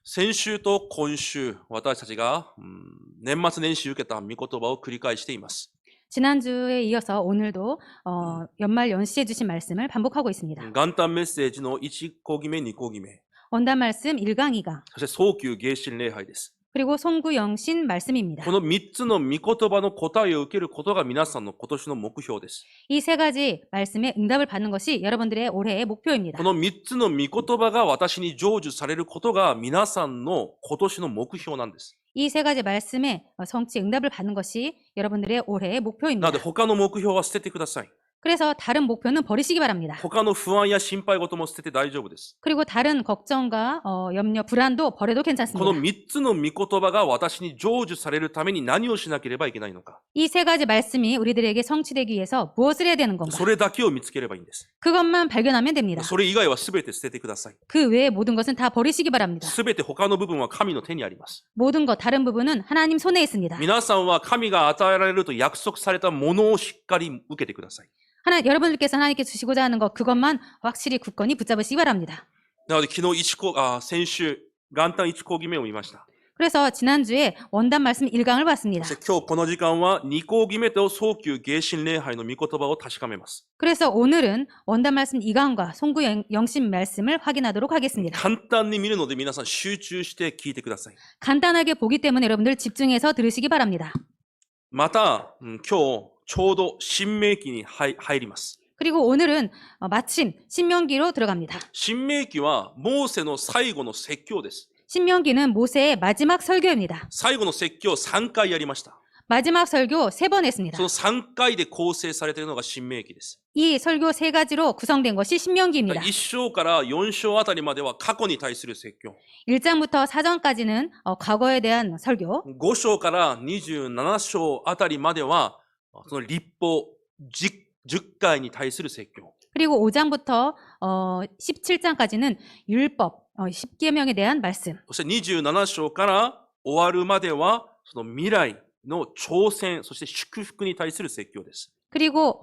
先週と今週、私たちが年末年始受けた御言葉を繰り返しています。 지난주에 이어서 오늘도 연말 연시해 주신 말씀을 반복하고 있습니다. 元旦メッセージの1講義目、2講義目、 원단 말씀 1강, 2강, そして早急迎神礼拝です。 그리고 송구영신 말씀입니다. この3つの御言葉の答えを受けることが皆さんの今年の目標です。 이 세 가지 말씀에 응답을 받는 것이 여러분들의 올해의 목표입니다. この3つの御言葉が私に成就されることが皆さんの今年の目標なんです。 이 세 가지 말씀에 성취 응답을 받는 것이 여러분들의 올해의 な 목표입니다. ので他の目標は捨ててください。 그래서 다른 목표는 버리시기 바랍니다. 他の不安や心配事も捨てて大丈夫です。 그리고 다른 걱정과 염려, 불안도 버려도 この 괜찮습니다. 3つの御言葉が私に成就されるために何をしなければいけないのか。 이 세 가지 말씀이 우리들에게 성취되기 위해서 무엇을 해야 되는 건가? それだけを見つければいいんです。 그것만 발견하면 됩니다. それ以外は全て捨ててください。 그 외의 모든 것은 다 버리시기 바랍니다. 全て他の部分は神の手にあります。 모든 것, 다른 부분은 하나님 손에 있습니다. 皆さんは神が与えられると約束されたものをしっかり受けてください。 여러분들께서 하나님께 주시고자 하는 것, 그것만 확실히 굳건히 붙잡으시기 바랍니다. なので昨日先週、元旦1講義目を見ました。 그래서 지난주에 원단 말씀 1강을 봤습니다. そして今日この時間は2講義目と早急迎神礼拝の御言葉を確かめます。 그래서 오늘은 원단 말씀 2강과 송구영신 말씀을 확인하도록 하겠습니다. 簡単に見るので皆さん集中して聞いてください。 간단하게 보기 때문에 여러분들 집중해서 들으시기 바랍니다. また、今日ちょうど新明記に入ります。 그리고 오늘은 마침 신명기로 들어갑니다. 新明記はモーセの最後の説教です。 신명기는 모세의 마지막 설교입니다. 最後の説教を3回やりました。 마지막 설교 3번 했습니다. その3回で構成されているのが新明記です。 이 설교 3가지로 구성된 것이 신명기입니다. 1章から4章あたりまでは過去に対する説教。 1장부터 4장까지는 과거에 대한 설교, 5章から27章あたりまではその律法10回に対する説教。 그리고 5장부터 17장까지는 율법, 10계명에 대한 말씀. そして27章から終わるまではその未来の挑戦、そして祝福に対する説教です。 그리고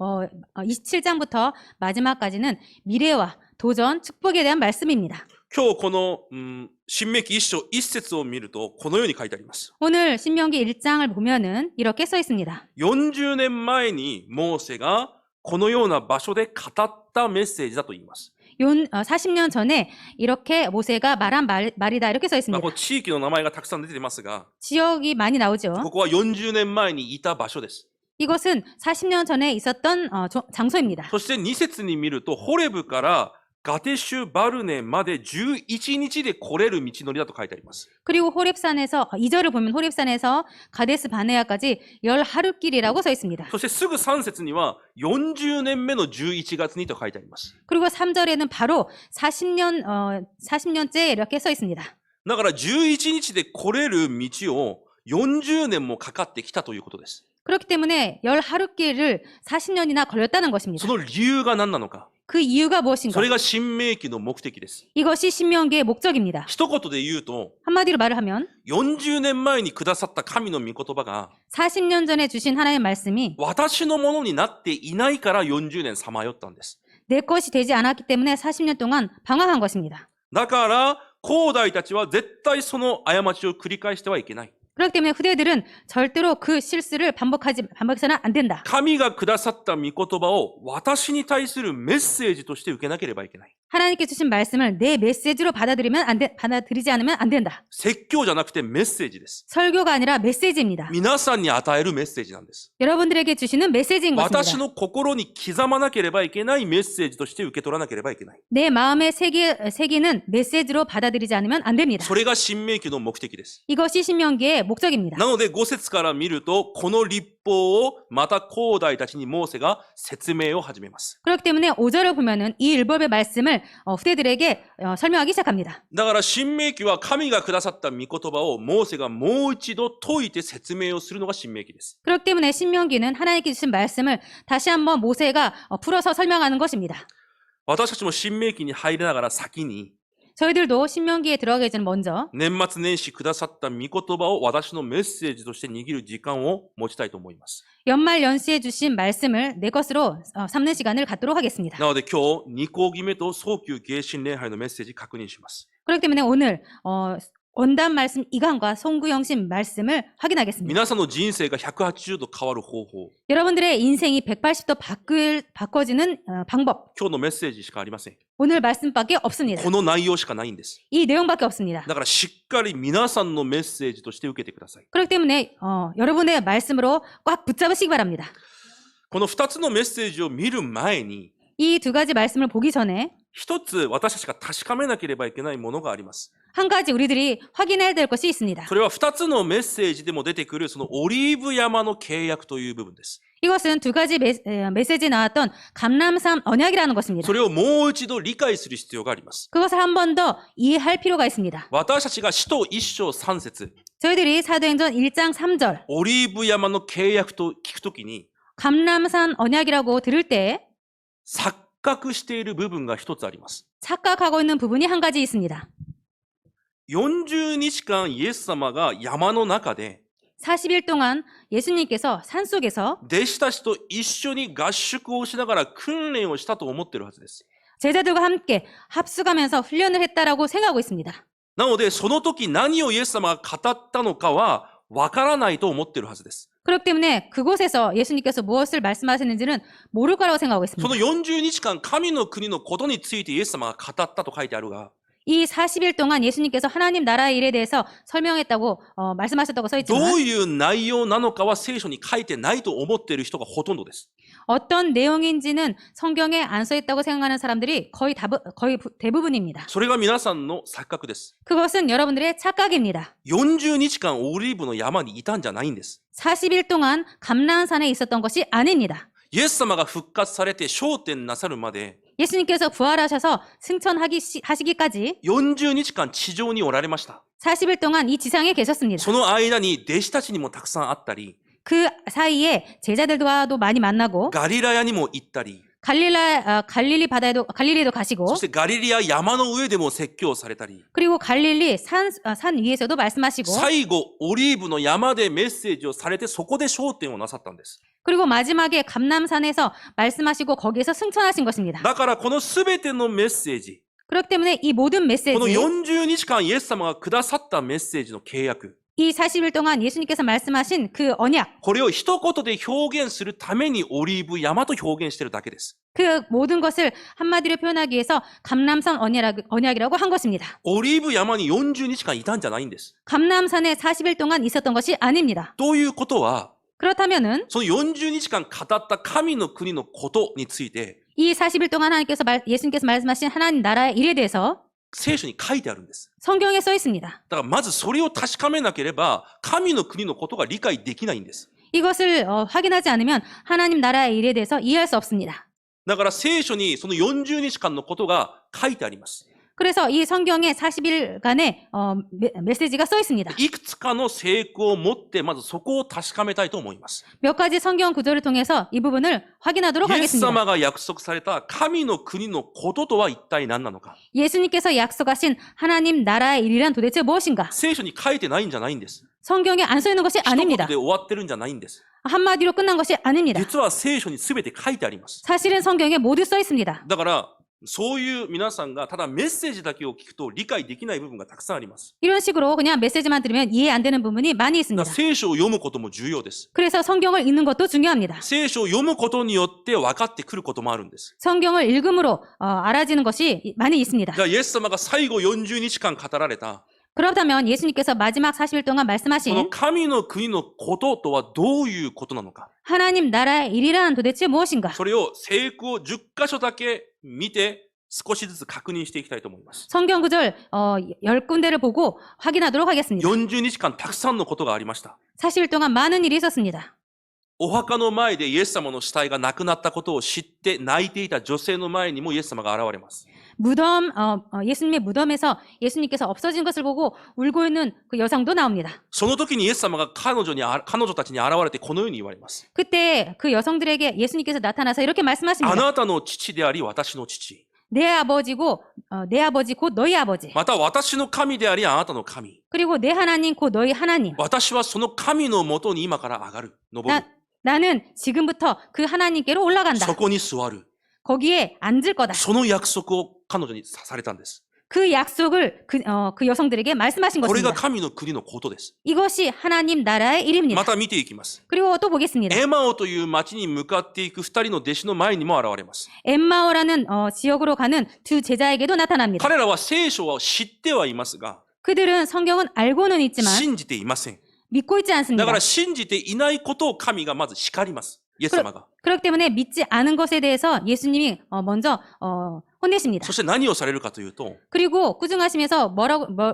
27장부터 마지막까지는 미래와 도전, 축복에 대한 말씀입니다. 今日この新明記1章1節を見るとこのように書いてあります。 오늘 신명기 1장을 보면은 이렇게 써 있습니다. 40年前にモーセがこのような場所で語ったメッセージだと言います。 40년 전에 이렇게 모세가 말한 말이다 이렇게 써 こ 있습니다. う地域の名前がたくさん出ていますが、 지역이 많이 나오죠. ここは40年前にいた場所です。 이것은 40년 전에 있었던 장소입니다. そして2節に見るとホレブからガテシュバルネまで11日で来れる道のりだと書いてあります。 그리고 호렙산에서 2절을 보면 호렙산에서 가데스 바네아까지 10하루길이라고 써 있습니다. そしてすぐ3節には40年目の11月にと書いてあります。 그리고 3절에는 바로 40년째 이렇게 써 있습니다. だから11日で来れる道を40年もかかってきたということです。 그렇기 때문에 10하루길을 40년이나 걸렸다는 것입니다. その理由が何なのか。 그 이유가 そ 무엇인가? れが新明記の目的です。 이것이 신명기의 목적입니다. 一言で言うと 한마디로 말을 하면 40年前にくださった神の御言葉が 40년 전에 주신 하나님의 말씀이 私のものになっていないから40年さまよったんです。 내 것이 되지 않았기 때문에 40년 동안 방황한 것입니다. だから後代たちは絶対その過ちを繰り返してはいけない。 그렇기 때문에 후대들은 절대로 그 실수를 반복해서는 안 된다. 神がくださった御言葉を私に対するメッセージとして受けなければいけない。 하나님께 주신 말씀을 내 메시지로 받아들이지 않으면 안 된다. 説教じゃなくてメッセージです。 설교가 아니라 메시지입니다. 皆さんに与えるメッセージなんです。 여러분들에게 주시는 메시지인 私 것입니다. の心に刻まなければいけないメッセージとして受け取らなければいけない。 내 마음에 새기는 메시지로 받아들이지 않으면 안 됩니다. それが新明記の目的です。 이것이 신명기의 목적입니다. なので5節から見るとこの律法をまた後代たちにモーセが説明を始めます。 그렇기 때문에 5절을 보면은 이 율법의 말씀을 후대들에게 설명하기 시작합니다. だから新明記は神がくださった御言葉をモーセがもう一度解いて説明をするのが新明記です。 그렇기 때문에 신명기는 하나님께 주신 말씀을 다시 한번 모세가 풀어서 설명하는 것입니다. 私たちも新明記に入りながら先に 저희들도 신명기에 들어가기 전에 먼저 年末年始くださった御言葉を私のメッセージとして握る時間を持ちたいと思います。 연말 연시에 주신 말씀을 내 것으로 삼는 시간을 갖도록 하겠습니다. なので今日2講義目と早急迎神礼拝のメッセージ確認します。 그렇기 때문에 오늘 원단 말씀 이강과 송구영신 말씀을 확인하겠습니다. 皆さんの人生が180度変わる方法。 여러분들의 인생이 180도 바꿔지는 방법. 今日のメッセージしかありません。 오늘 말씀밖에 없습니다. この内容しかないんです。 이 내용밖에 없습니다. だからしっかり皆さんのメッセージとして受けてください。 그렇기 때문에 여러분의 말씀으로 꽉 붙잡으시기 바랍니다. この2つのメッセージを見る前に、 이 두 가지 말씀을 보기 전에 一つ私たちが確かめなければいけないものがあります。 한 가지 우리들이 확인해야 될 것이 있습니다. それは2つのメッセージでも出てくるそのオリーブ山の契約という部分です。 이것은 두 가지 메시지에 나왔던 감람산 언약이라는 것입니다. それをもう一度理解する必要があります。 그것을 한 번 더 이해할 필요가 있습니다. 私たちが使徒1章3節 저희들이 사도행전 1장 3절 オリーブ山の契約と聞くときに 감람산 언약이라고 들을 때 錯覚している部分が一つあります。 착각하고 있는 부분이 한 가지 있습니다. 40日間イエス様が山の中で 40일 동안 예수님께서 산속에서 弟子たちと一緒に合宿をしながら訓練をしたと思っているはずです。 제자들과 함께 합숙하면서 훈련을 했다라고 생각하고 있습니다. なのでその時何をイエス様が語ったのかはわからないと思っているはずです。 그렇기 때문에 그곳에서 예수님께서 무엇을 말씀하시는지는 모를 거라고 생각하고 その 있습니다. 40日間神の国のことについてイエス様が語ったと書いてあるが 이 40일 동안 예수님께서 하나님 나라의 일에 대해서 설명했다고 말씀하셨다고 써 ど 있지만 ういう内容なのかは聖書に書いてないと思っている人がほとんどです。 어떤 내용인지는 성경에 안 써 있다고 생각하는 사람들이 거의 대부분입니다. それが皆さんの錯覚です。 그것은 여러분들의 착각입니다. 40日間オリーブの山にいたんじゃないんです。 40일 동안 감람산에 있었던 것이 아닙니다. イエス様が復活されて昇天なさるまで 예수님께서 부활하셔서 승천하시기까지 40日間地上におられました。 40일 동안 이 지상에 계셨습니다. その間に弟子たちにもたくさん会ったり、 그 사이에 제자들과도 많이 만나고 ガリラヤにも行ったり、 갈릴리에도 そ 가시고 してガリリア山の上でも説教されたり、 그리고 갈릴리 산 위에서도 말씀하시고 最後オリーブの山でメッセージをされてそこで昇天をなさったんです。 그리고 마지막에 감람산에서 말씀하시고 거기에서 승천하신 것입니다. だからこのすべてのメッセージ、 그렇기 때문에 이 모든 この 메시지 40日間イエス様がくださったメッセージの契約、 이 40일 동안 예수님께서 말씀하신 그 언약 これを一言で表現するためにオリーブ山と表現しているだけです。 그 모든 것을 한마디로 표현하기 위해서 감람산 언약이라고 한 것입니다. オリーブ山に40日間いたんじゃないんです。 감람산에 40일 동안 있었던 것이 아닙니다. ということは、 그렇다면은 その40日間語った神の国のことについて 이 40일 동안 예수님께서 말씀하신 하나님 나라의 일에 대해서 聖書に書いてあるんです。 성경에 써 있습니다. だからまずそれを確かめなければ神の国のことが理解できないんです。 이것을 확인하지 않으면 하나님 나라의 일에 대해서 이해할 수 없습니다. だから聖書にその40日間のことが書いてあります。 그래서 이 성경에 40일간의 메시지가 써 있습니다. いくつかの聖句を持ってまずそこを確かめたいと思います。 몇 가지 성경 구절을 통해서 이 부분을 확인하도록 イエス 하겠습니다. 様が約束された神の国のこととは一体何なのか。 예수님께서 약속하신 하나님 나라의 일이란 도대체 무엇인가? 聖書に書いてないんじゃないんです。 성경에 안 써 있는 것이 一言 아닙니다. で終わってるんじゃないんです。 한마디로 끝난 것이 아닙니다. 実は聖書に全て書いてあります。 사실은 성경에 모두 써 있습니다. だからそういう皆さんがただメッセージだけを聞くと理解できない部分がたくさんあります。 이런 식으로 그냥 메시지만 들으면 이해 안 되는 부분이 많이 だ 있습니다. から聖書を読むことも重要です。 그래서 성경을 읽는 것도 중요합니다. 聖書を読むことによって分かってくることもあるんです。 성경을 읽음으로 알아지는 것이 많이 있습니다. じゃあイエス様が最後40日間語られた 그렇다면 예수님께서 마지막 40일 동안 この 말씀하신 神の国のこととはどういうことなのか。 하나님 나라의 일이란 도대체 무엇인가? それを聖句を10箇所だけ見て少しずつ確認していきたいと思います。 성경 구절 10군데를 보고 확인하도록 하겠습니다. 40日間たくさんのことがありました。 40일 동안 많은 일이 있었습니다. お墓の前でイエス様の死体がなくなったことを知って泣いていた女性の前にもイエス様が現れます。 무덤 예수님의 무덤에서 예수님께서 없어진 것을 보고 울고 있는 그 여성도 나옵니다. その時にイエス様が彼女たちに現れてこのように言われます。 그때 그 여성들에게 예수님께서 나타나서 이렇게 あ 말씀하십니다. なたの父であり私の父。 내 아버지 곧 너희 아버지. また私の神でありあなたの神。 그리고 내 하나님 곧 너희 하나님. 私はその神のもとに今から上がる。登る。 나는 지금부터 그 하나님께로 올라간다. そこに座る。 거기에 앉을 거다. その約束を彼女にされたんです。그 약속을 그 여성들에게 말씀하신 これが 것입니다. 神の国のことです。 이것이 하나님 나라의 일입니다. また見ていきます。 그리고 또 보겠습니다. エマオという町に向かっていく二人の弟子の前にも現れます。 엠마오라는 지역으로 가는 두 제자에게도 나타납니다. 彼らは聖書を知ってはいますが、 그들은 성경은 알고는 있지만 信じていません。 믿고 있지 だ 않습니다. から信じていないことを神がまず叱ります。イエス様が。 그렇기 때문에 믿지 않은 것에 대해서 예수님이 먼저 혼내십니다. そして何をされるかというと、 그리고 꾸중하시면서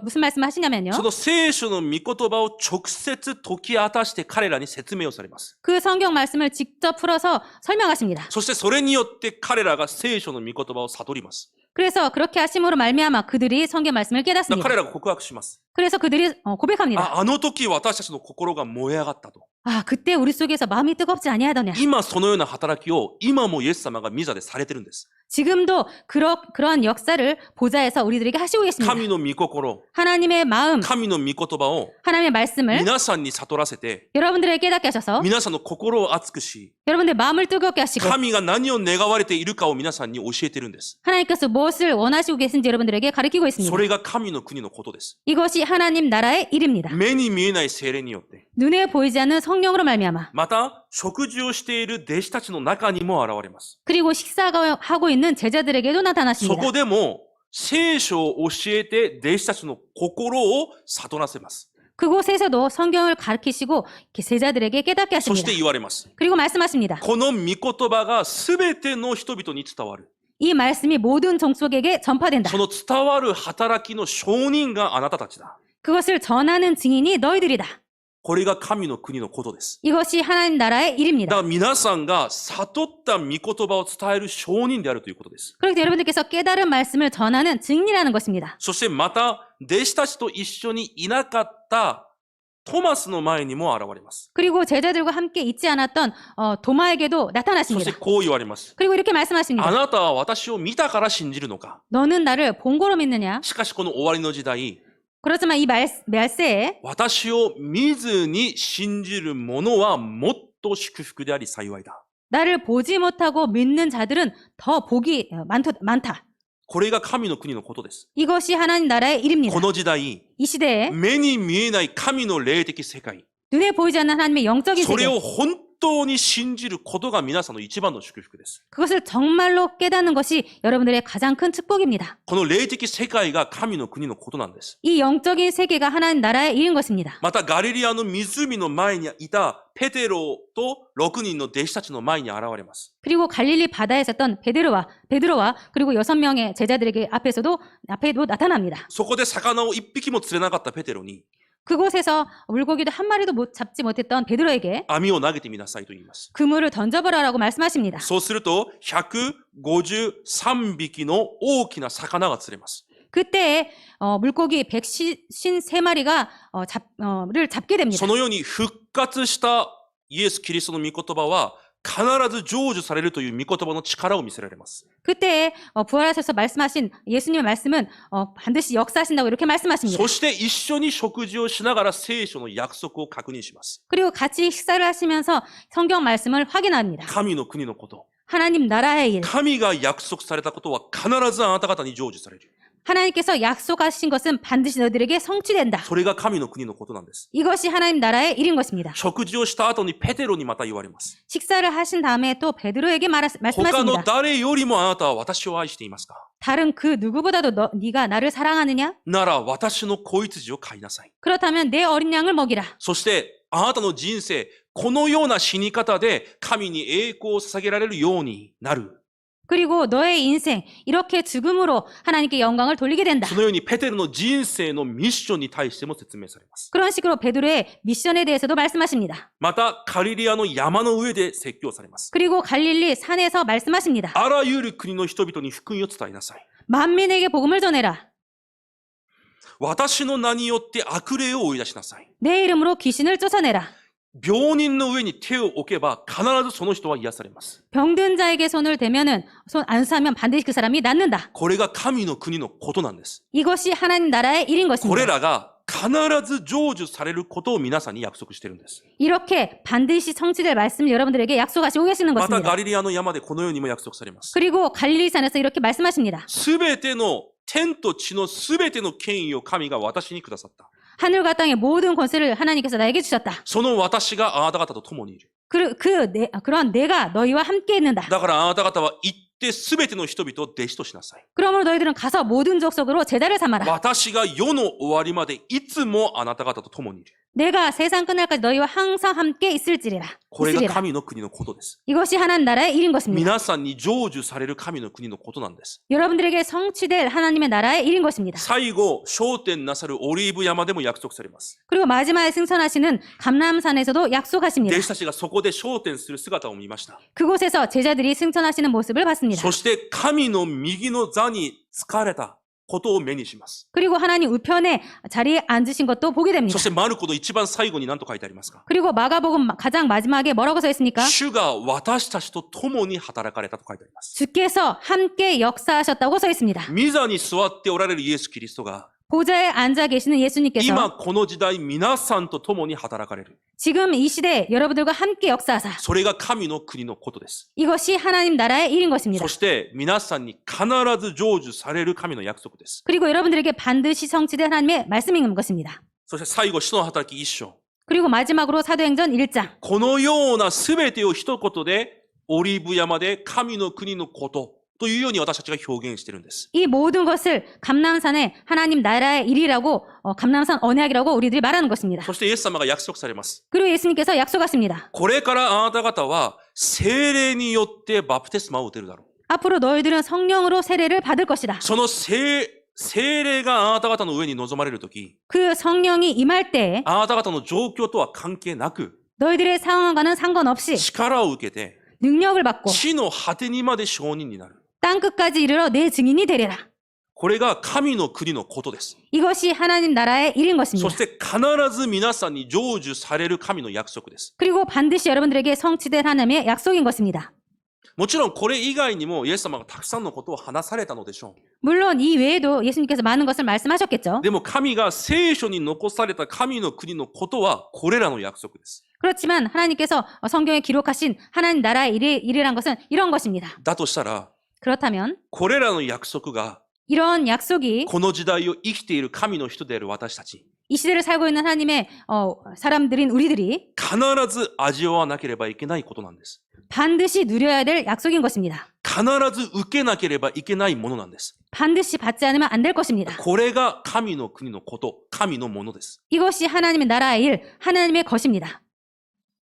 무슨 말씀을 하시냐면요. その聖書の御言葉を直接解き明かして彼らに説明をされます。 그 성경 말씀을 직접 풀어서 설명하십니다. そしてそれによって彼らが聖書の御言葉を悟ります。 그래서 그렇게 하심으로 말미암아 그들이 성경 말씀을 だから 깨닫습니다. 彼らが告白します。 그래서 그들이 고백합니다. あの時私たちの心が燃え上がったと。 그때 우리 속에서 마음이 뜨겁지 아니하더냐. 今そのような働きを今もイエス様が御座でされてるんです。 지금도 그런 역사를 보좌에서 우리들에게 하시고 계십니다. 神の御心、 하나님의 마음, 神の御言葉を 하나님의 말씀을 皆さんに悟らせて、 여러분들에게 깨닫게 하셔서 皆さんの心を熱くし、 여러분들의 마음을 뜨겁게 하시고 神が何を願われているかを皆さんに教えてるんです。 하나님께서 무엇을 원하시고 계신지 여러분들에게 가르치고 そ 있습니다. れが神の国のことです。 이것이 하나님 나라의 일입니다. 目に見えない聖霊によって、 눈에 보이지 않는 성령으로 말미암아 また食事をしている弟子たちの中にも現れます。 그리고 식사하고 있는 제자들에게도 そ 나타나십니다. こでも聖書を教えて弟子たちの心を悟らせます。 그곳에서도 성경을 가르치시고 제자들에게 깨닫게 そして 하십니다. 言われます。 그리고 말씀하십니다. この御言葉が全ての人々に伝わる。 이 말씀이 모든 족속에게 전파된다. その伝わる働きの証人があなたたちだ。 그것을 전하는 증인이 너희들이다. これが神の国のことです。 이것이 하나님 나라의 だ 일입니다. から皆さんが悟った御言葉を伝える証人であるということです。 그렇게 여러분들께서 깨달은 말씀을 전하는 증인이라는 것입니다. そしてまた、弟子たちと一緒にいなかったトマスの前にも現れます。 그리고 제자들과 함께 있지 않았던 도마에게도 そして 나타나십니다. こう言われます。 그리고 이렇게 あ 말씀하십니다. なたは私を見たから信じるのか。 너는 나를 본 거로 믿느냐? しかしこの終わりの時代、 그렇지만 이 말세에 私を見ずに信じる者はもっと祝福であり幸いだ。 나를 보지 못하고 믿는 자들은 더 복이 많다. これが神の国のことです。 이것이 하나님 나라의 일입니다. この時代、 이 시대에 目に見えない神の霊的世界、 눈에 보이지 않는 하나님의 영적인 それ 세계 を本当に信じることが皆さんの一番の祝福です。 그것을 정말로 깨닫는 것이 여러분들의 가장 큰 축복입니다. この霊的世界が神の国のことなんです。 이 영적인 세계가 하나님 나라의 일인 것입니다. またガリリアの湖の前にいたペテロと6人の弟子たちの前に現れます。 그리고 갈릴리 바다에 있었던 베드로와 그리고 6명의 제자들에게 앞에도 나타납니다. そこで魚を一匹も釣れなかったペテロに 그곳에서 물고기도 한 마리도 잡지 못했던 베드로에게 網を投げてみなさいと言います。 그물을 던져보라라고 말씀하십니다. そうすると153匹の大きな魚が釣れます。 그때 물고기 153마리가 를 잡게 됩니다. そのように復活したイエス・キリストの御言葉は必ず成就されるという御言葉の力を見せられます。 그때 부활하셔서 말씀하신 예수님의 말씀은 반드시 역사하신다고 이렇게 말씀하십니다. そして一緒に食事をしながら聖書の約束を確認します。 그리고 같이 식사를 하시면서 성경 말씀을 확인합니다. 神の国のこと。 하나님 나라의 일. 神が約束されたことは必ずあなた方に成就される。 하나님께서 약속하신 것은 반드시 너희들에게 성취된다. それが神の国のことなんです。 이것이 하나님 나라의 일인 것입니다. 食事をした後にペテロにまた言われます。 식사를 하신 다음에 또 베드로에게 他の 말씀하십니다. 誰よりもあなたは私を愛していますか？ 다른 그 누구보다도 네가 나를 사랑하느냐? なら私の子羊を飼いなさい。 그렇다면 내 어린 양을 먹이라. そしてあなたの人生、このような死に方で神に栄光を捧げられるようになる。 그리고 너의 인생 이렇게 죽음으로 하나님께 영광을 돌리게 된다. そのようにペテロの人生のミッションに対しても説明されます。 그런 식으로 베드로의 미션에 대해서도 말씀하십니다. またガリリアの山の上で説教されます。 그리고 갈릴리 산에서 말씀하십니다. あらゆる国の人々に福音を伝えなさい。 만민에게 복음을 전해라. 私の名によって悪霊を追い出しなさい。 내 이름으로 귀신을 쫓아내라. 病人の上に手を置けば必ずその人は癒されます。 병든 자에게 손을 대면은 손 안 사면 반드시 그 사람이 낫는다. これが神の国のことなんです。 이것이 하나님 나라의 일인 これ 것입니다. らが必ず成就されることを皆さんに約束しているんです。 이렇게 반드시 성취될 말씀을 여러분들에게 약속하시고 계시는 また 것입니다. ガリリアの山でこのようにも約束されます。 그리고 갈릴리산에서 이렇게 말씀하십니다. すべての天と地のすべての権威を神が私にくださった。 하늘과 땅의 모든 권세를 하나님께서 나에게 주셨다. その私があなた方と共にいる。 그런 내가 너희와 함께 있는다. だからあなた方は行ってすべての人々を弟子としなさい。 그러므로 너희들은 가서 모든 족속으로 제자를 삼아라. 私が世の終わりまでいつもあなた方と共にいる。 내가 세상 끝날까지 너희와 항상 함께 있을지리라. これが神の国のことです。 이것이 하나님 나라의 일인 것입니다. 皆さんに成就される神の国のことなんです。 여러분들에게 성취될 하나님의 나라의 일인 것입니다. 最後、昇天なさるオリーブ山でも約束されます。 그리고 마지막에 승천하시는 감람산에서도 약속하십니다. 弟子たちがそこで昇天する姿を見ました。 그곳에서 제자들이 승천하시는 모습을 봤습니다. そして神の右の座に疲れたことを目にします。 그리고 하나님 우편에 자리에 앉으신 것도 보게 됩니다. そしてマルコの一番最後に何と書いてありますか？ 그리고 마가복음 가장 마지막에 뭐라고 써 있습니까? 主が私たちと共に働かれたと書いてあります。 주께서 함께 역사하셨다고 써 있습니다. 御座に座っておられるイエス・キリストが 보좌에 앉아 계시는 예수님께서 今この時代皆さんと共に働かれる。 지금 이 시대에 여러분들과 함께 역사하사 それが神の国のことです。 이것이 하나님 나라의 일인 것입니다. そして皆さんに必ず成就される神の約束です。 그리고 여러분들에게 반드시 성취될 하나님의 말씀인 것입니다. そして最後、使徒の働き1章。 그리고 마지막으로 사도행전 1장. このようなすべてを一言でオリーブ山で神の国のことというように私たちが表現しているんです。 이 모든 것을 감람산의 하나님 나라의 일이라고 감람산 언약이라고 우리들이 말하는 것입니다. そしてイエス様が約束されます。 그리고 예수님께서 약속하십니다. これからあなた方は聖霊によってバプテスマを受けるだろう。 앞으로 너희들은 성령으로 세례를 받을 것이다. その聖霊があなた方の上に臨まれるとき、 그 성령이 임할 때에 あなた方の状況とは関係なく 너희들의 상황과는 상관없이 力を受けて 능력을 받고 地の果てにまで証人になる。 땅 끝까지 이르러 내 증인이 되리라. これが神の国のことです。 이것이 하나님 나라의 일인 そ 것입니다. して必ず皆さんに成就される神の約束です。 그리고 반드시 여러분들에게 성취될 하나님의 약속인 것입니다. もちろんこれ以外にもイエス様がたくさんのことを話されたのでしょ 물론 이 외에도 예수님께서 많은 것을 말씀하셨겠죠. う。でも神が聖書に残された神の国のことはこれらの約束です。 그렇지만 하나님께서 성경에 기록하신 하나님 나라의 일이란 것은 이런 것입니다. だとしたら、 그렇다면 これらの約束が 이런 약속이 この時代を生きている神の人である私たち、 이 시대를 살고 있는 하나님의 사람들인 우리들이 必ず味わわなければいけないことなんです。 반드시 누려야 될 약속인 것입니다. 必ず受けなければいけないものなんです。 반드시 받지 않으면 안 될 것입니다. これが神の国のこと、神のものです。 이것이 하나님의 나라의 일, 하나님의 것입니다.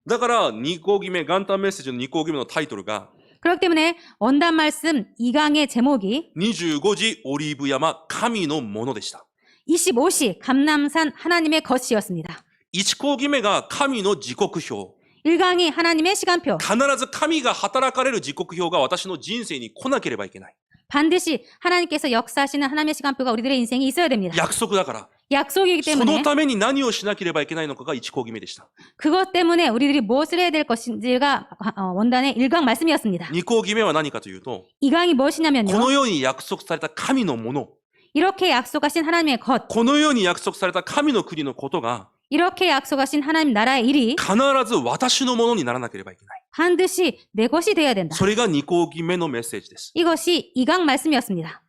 だから2項決め、元旦メッセージの2項決めのタイトルが 그렇기 때문에 원단 말씀 2강의 제목이 25時オリーブ山神のものでした。 25시 감람산 하나님의 것이었습니다. 1項決めが神の時刻表。 1강이 하나님의 시간표. 必ず神が働かれる時刻表が私の人生に来なければいけない。 반드시 하나님께서 역사하시는 하나님의 시간표가 우리들의 인생에 있어야 됩니다. 約束だから。 약속이기 その 때문에 ために何をしなければいけないのかが1項決めでした。 그것 때문에 우리들이 무엇을 해야 될 것인지가 원단의 1강 말씀이었습니다. 2項決めは何かというと、 2강이 こ 무엇이냐면요. のように約束された神のもの、 이렇게 약속하신 하나님의 것, このように約束された神の国のことが 이렇게 약속하신 하나님 나라의 일이 必ず私のものにならなければいけない。 반드시 내 것이 되어야 된다. それが2項決めのメッセージです。 이것이 2강 말씀이었습니다.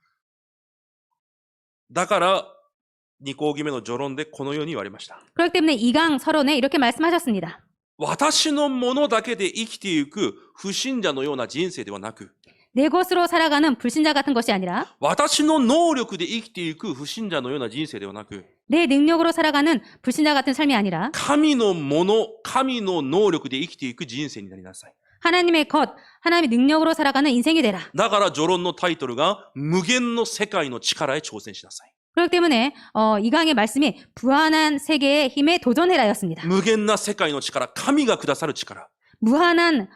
だから2項決めの序論でこのように言われました。 그렇기 때문에 2강 서론에 이렇게 말씀하셨습니다. 私のものだけで生きていく不信者のような人生ではなく、 내 것으로 살아가는 불신자 같은 것이 아니라 私の能力で生きていく不信者のような人生ではなく、 내 능력으로 살아가는 불신자 같은 삶이 아니라 神のもの、神の能力で生きていく人生になりなさい。 하나님의 것, 하나님의 능력으로 살아가는 인생이 되라. だから序論のタイトルが無限の世界の力へ挑戦しなさい。 그렇기 때문에 이 강의 말씀이 부한한 세계의 힘에 도전해라였습니다. 無限な世界の力、神がくださる力。 무한한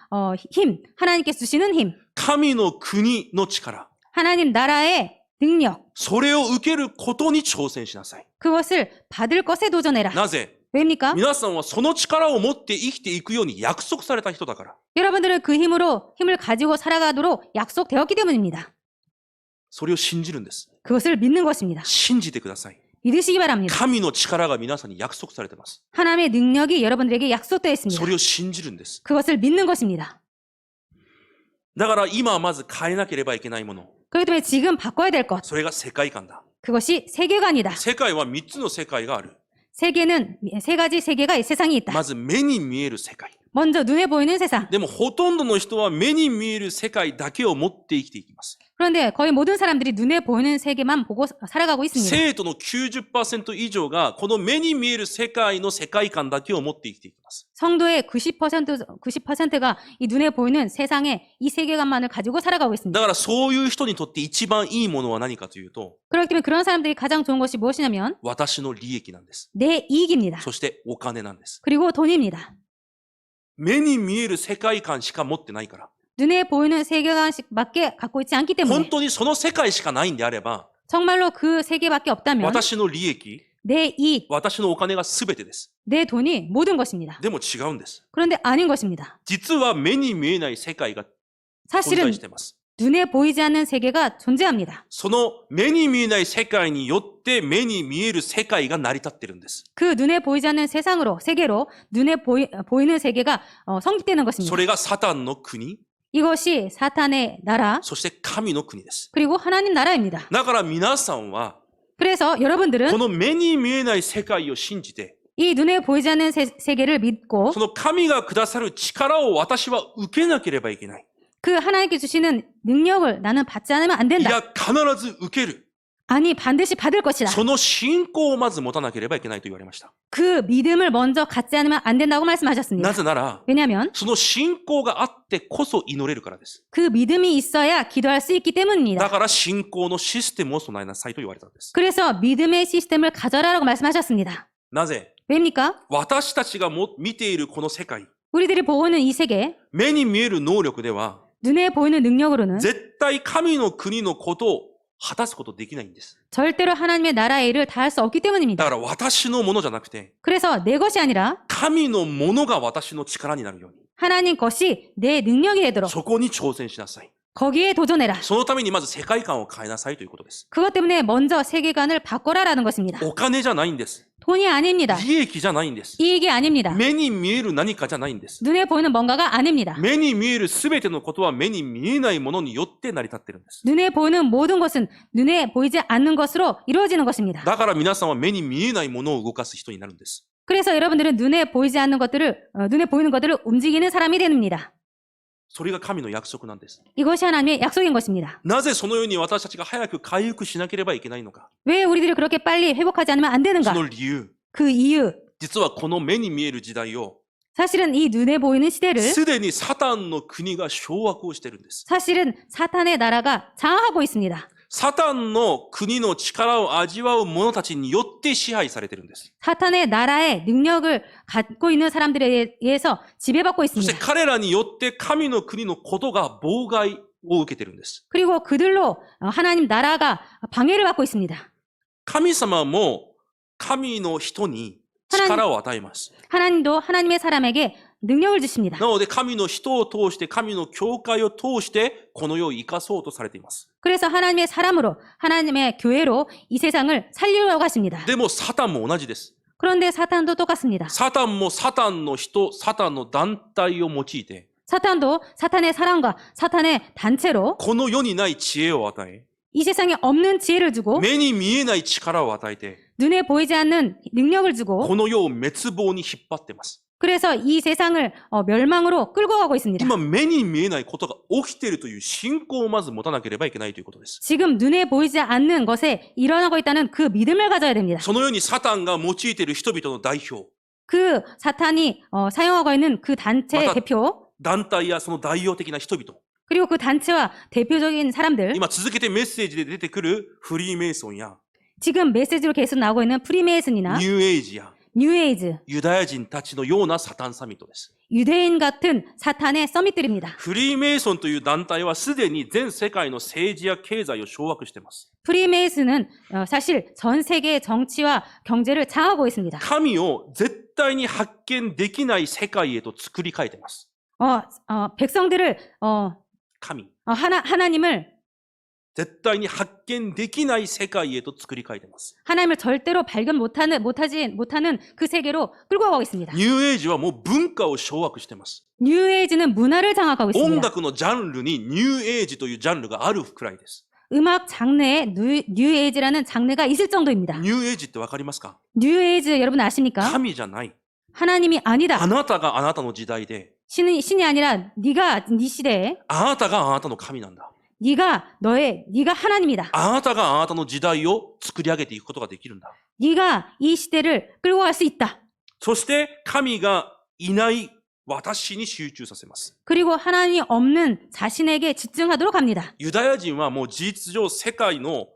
힘, 하나님께서 주시는 힘, 神の国の力。 하나님 나라의 능력, それを受けることに挑戦しなさい。 그것을 받을 것에 도전해라. なぜ？ 왜입니까? 皆さんはその力を持って生きていくように約束された人だから。 여러분들은 그 힘을 가지고 살아가도록 약속되었기 때문입니다. それを信じるんです。 그것을 믿는 것입니다. 信じてください。 믿으시기 바랍니다. 神の力が皆さんに約束されています。 하나님의 능력이 여러분들에게 약속되어 そ 있습니다. れを信じるんです。 그것을 믿는 것입니다. だから今はまず変えなければいけないもの。 그렇기 때문에 지금 바꿔야 될 것. それが世界観だ。 그것이 세계관이다. 世界は3つの世界がある。 세계는 세 가지 세계가 세상에 있다. まず目に見える世界。 먼저 눈에 보이는 세상. でもほとんどの人は目に見える世界だけを持って生きていきます。 그런데 거의 모든 사람들이 눈에 보이는 세계만 보고 살아가고 있습니다. 生徒の 90% 以上がこの目に見える世界の世界観だけを持って生きていきます。 성도의 90%가 이 눈에 보이는 세상에 이 세계관만을 가지고 살아가고 だ 있습니다. からそういう人にとって一番いいものは何かというと、 그렇기 때문에 그런 사람들이 가장 좋은 것이 무엇이냐면 私の利益なんです。 내 이익입니다. そしてお金なんです。 그리고 돈입니다. 目に見える世界観しか持ってないから。 눈에 보이는 세계관밖에 갖고 있지 않기 本 때문에 当にその世界しかないんであれば、 정말로 그 세계밖에 없다면 私の利益、 내 이익, 私のお金が全てです。 내 돈이 모든 것입니다. でも違うんです。 그런데 아닌 것입니다. 実は目に見えない世界が存 사실은 在しています。 눈에 보이지 않는 세계가 존재합니다. その目に見えない世界によって目に見える世界が成り立ってるんです。 그 눈에 보이지 않는 세계로 눈에 보이는 세계가 성립되는 そ 것입니다. れがサタンの国、 이것이 사탄의 나라 そして神の国です。 그리고 하나님 나라입니다. だから皆さんは、 그래서 여러분들은 この目に見えない世界を信じて、 이 눈에 보이지 않는 세계를 믿고 その神がくださる力を私は受けなければいけない。 그 하나님께 주시는 능력을 나는 받지 않으면 안 い 된다. や、必ず受ける。 아니 반드시 받을 것이다. その信仰をまず持たなければいけないと言われました。 그 믿음을 먼저 갖지 않으면 안 된다고 말씀하셨습니다. なぜなら、 왜냐하면 その信仰があってこそ祈れるからです。 그 믿음이 있어야 기도할 수 있기 だ 때문입니다. から信仰のシステムを備えなさいと言われたんです。 그래서 믿음의 시스템을 가져라라고 말씀하셨습니다. なぜ 왜입니까? 私たちが見ているこの世界、 우리들이 보고 있는 이 세계, 目に見える能力では、 눈에 보이는 능력으로는 絶対神の国のことを果たすことできないんです。 절대로 하나님의 나라의 일을 다 할 수 없기 だ 때문입니다. から私のものじゃなくて、 그래서 내 것이 아니라 神のものが私の力になるように、 하나님 것이 내 능력이 되도록 そこに挑戦しなさい。 거기에 도전해라. そのためにまず世界観を変えなさいということです。 그것 때문에 먼저 세계관을 바꿔라라는 것입니다. お金じゃないんです。 돈이 아닙니다. 利益じゃないんです。 이익이 아닙니다. 目に見える何かじゃないんです。 눈에 보이는 뭔가가 아닙니다. 目に見えるすべてのことは目に見えないものによって成り立ってるんです。 눈에 보이는 모든 것은 눈에 보이지 않는 것으로 이루어지는 것입니다. だから皆さんは目に見えないものを動かす人になるんです。 그래서 여러분들은 눈에 보이지 않는 것들을 눈에 보이는 것들을 움직이는 사람이 됩니다. それが神の約束なんです。 이것이 하나님의 약속인 것입니다. なぜそのように私たちが早く回復しなければいけないのか。 왜 우리들이 그렇게 빨리 회복하지 않으면 안 そ 되는가? の理由。 그 이유. 実はこの目に見える時代を、 사실은 이 눈에 보이는 시대를 すでにサタンの国が掌握をしているんです。 사실은 사탄의 나라가 장악하고 있습니다. サタンの国の力を味わう者たちによって支配されているんです。 사탄의 나라의 능력을 갖고 있는 사람들에 의해서 지배받고 そして 있습니다. 彼らによって神の国のことが妨害を受けているんです。 그리고 그들로 하나님 나라가 방해를 받고 있습니다. 神様も神の人に力を与えます。 하나님도 하나님의 사람에게 능력을 주십니다. なので神の人を通して神の教会を通してこの世を生かそうとされています。 그래서 하나님의 사람으로 하나님의 교회로 이 세상을 살리려고 하십니다. でもサタンも同じです。 그런데 사탄도 똑같습니다. サタンもサタンの人、サタンの団体を用いて 사탄도 사탄의 사람과 사탄의 단체로 この世にない知恵を与え 이 세상에 없는 지혜를 주고 目に見えない力を与えて 눈에 보이지 않는 능력을 주고 この世を滅亡に引っ張ってます。 그래서 이 세상을 멸망으로 끌고 가고 있습니다. 今目に見えないことが起きているという信仰をまず持たなければいけないということです。 지금 눈에 보이지 않는 것에 일어나고 있다는 그 믿음을 가져야 됩니다. そのようにサタンが用いている人々の代表、 그 사탄이 사용하고 있는 그 단체의 맞아. 대표 団体やその代表的な人々、 그리고 그 단체와 대표적인 사람들 今続けてメッセージで出てくるフリーメイソンや 지금 메시지로 계속 나오고 있는 프리메이슨이나 ニューエイジや 뉴에이즈 ユダヤ人たちのようなサタンサミットです。 유대인 같은 사탄의 서밋들입니다. フリーメイソンという団体はすでに全世界の政治や経済を掌握しています。 프리메이슨은 사실 전 세계의 정치와 경제를 장악하고 있습니다. 神を絶対に発見できない世界へと作り変えています。 백성들을 神。 하나님을 絶対に発見できない世界へと作り変えています。 하나님을 절대로 발견 못하는 그 세계로 끌고 가고 있습니다. ニューエイジはもう文化を掌握しています。 뉴에이즈는 문화를 장악하고 音 있습니다. 楽のジャンルにニューエイジというジャンルがあるくらいです。 음악 장르에 뉴에이지라는 장르가 있을 정도입니다. ニューエイジってわかりますか？ 뉴에이지 여러분 아십니까? 神じゃない。 하나님이 아니다. あなたがあなたの時代で、 신이 아니라 네가 네 시대에 あなたがあなたの神なんだ。 네가 하나님이다. あなたがあなたの時代を作り上げていくことができるんだ。 네가 이 시대를 끌고 갈 수 있다. そして神がいない私に集中させます。 그리고 하나님이 없는 자신에게 집중하도록 합니다. ユダヤ人はもう事実上世界の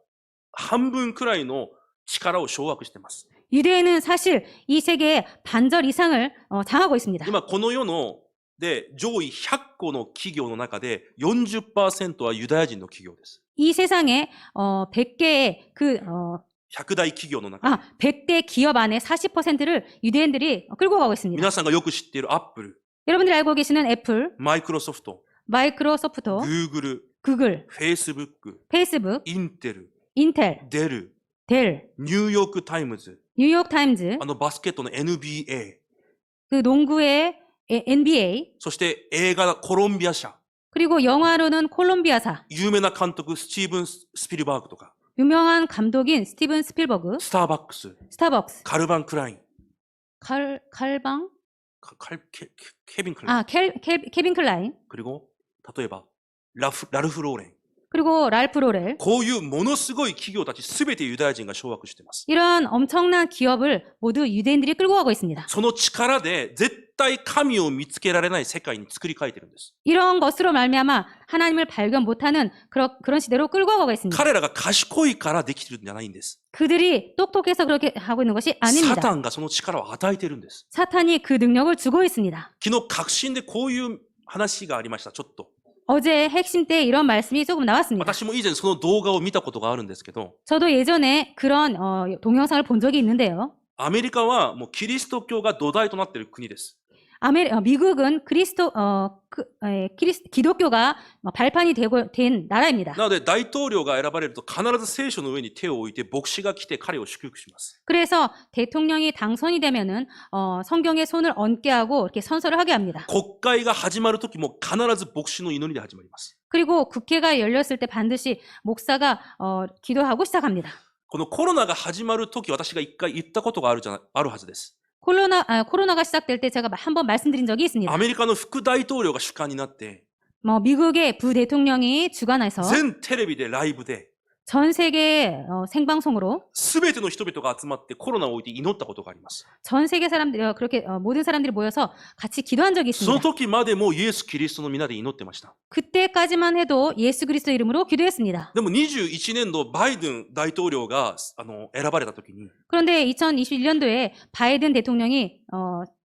半分くらいの力を掌握しています。 유대인은 사실 이 세계의 반절 이상을 장하고 있습니다. 今この世ので上位100個の企業の中で 40% はユダヤ人の企業です。 이 세상에 100개의 100大企業の中で。 100대 기업 안에 40%를 유대인들이 끌고 가고 있습니다. 皆さんがよく知っているアップル、 여러분들이 알고 계시는 애플, マイクロソフト、 마이크로소프트, グーグル、 구글, フェイスブック、 페이스북, インテル、 인텔, デル、 델, ニューヨークタイムズ、 뉴욕타임즈, バスケットの NBA、 그 농구의 NBA, そして映画コロンビア社、 그리고 영화로는 콜롬비아사, 有名な監督スティーブン・スピルバーグとか、 유명한 감독인 스티븐 스필버그, スターバックス、 스타벅스, カルバン・クライン、 칼방, ケビン・クライン、 케빈 클라인, 그리고例えばラルフ・ローレン、 그리고 랄프 로렐. こういうものすごい企業たちすべてユダヤ人が掌握しています。 이런 엄청난 기업을 모두 유대인들이 끌고 가고 있습니다. その力で絶対神を見つけられない世界に作り変えてるんです。 이런 것으로 말미암아 하나님을 발견 못하는 그런 시대로 끌고 가고 있습니다. 彼らが賢いからできてるんじゃないんです。 그들이 똑똑해서 그렇게 하고 있는 것이 サ 아닙니다. タンがその力を与えてるんです。 사탄이 그 능력을 주고 있습니다. 昨日確信でこういう話がありました。ちょっと。 어제 핵심 때 이런 말씀이 조금 나왔습니다. 私も以前その動画を見たことがあるんですけど、 저도 예전에 그런 동영상을 본 적이 있는데요. アメリカはもうキリスト教が土台となっている国です。 미국은 기독교가 발판이 된 나라입니다. なので大統領が選ばれると必ず聖書の上に手を置いて牧師が来て彼を祝福します。 그래서 대통령이 당선이 되면은 성경에 손을 얹게 하고 이렇게 선서를 하게 합니다. 国会が始まる時も必ず牧師の祈りで始まります。 그리고 국회가 열렸을 때 반드시 목사가 기도하고 시작합니다. このコロナが始まる時私が一回言ったことがあるはずです。 코로나가 시작될 때 제가 한번 말씀드린 적이 있습니다. アメリカの副大統領が主幹になって、 미국의 부대통령이 주관해서 全テレビでライブで、 전 세계 생방송으로 すべての人々が集まってコロナを置いて祈ったことがあります。 전 세계 사람들이 그렇게 모든 사람들이 모여서 같이 기도한 적이 その 있습니다. 時までもイエス・キリストの皆で祈ってました。 그때까지만 해도 예수 그리스도 이름으로 기도했습니다. でも21年度バイデン大統領が選ばれた時に、 그런데 2021년도에 바이든 대통령이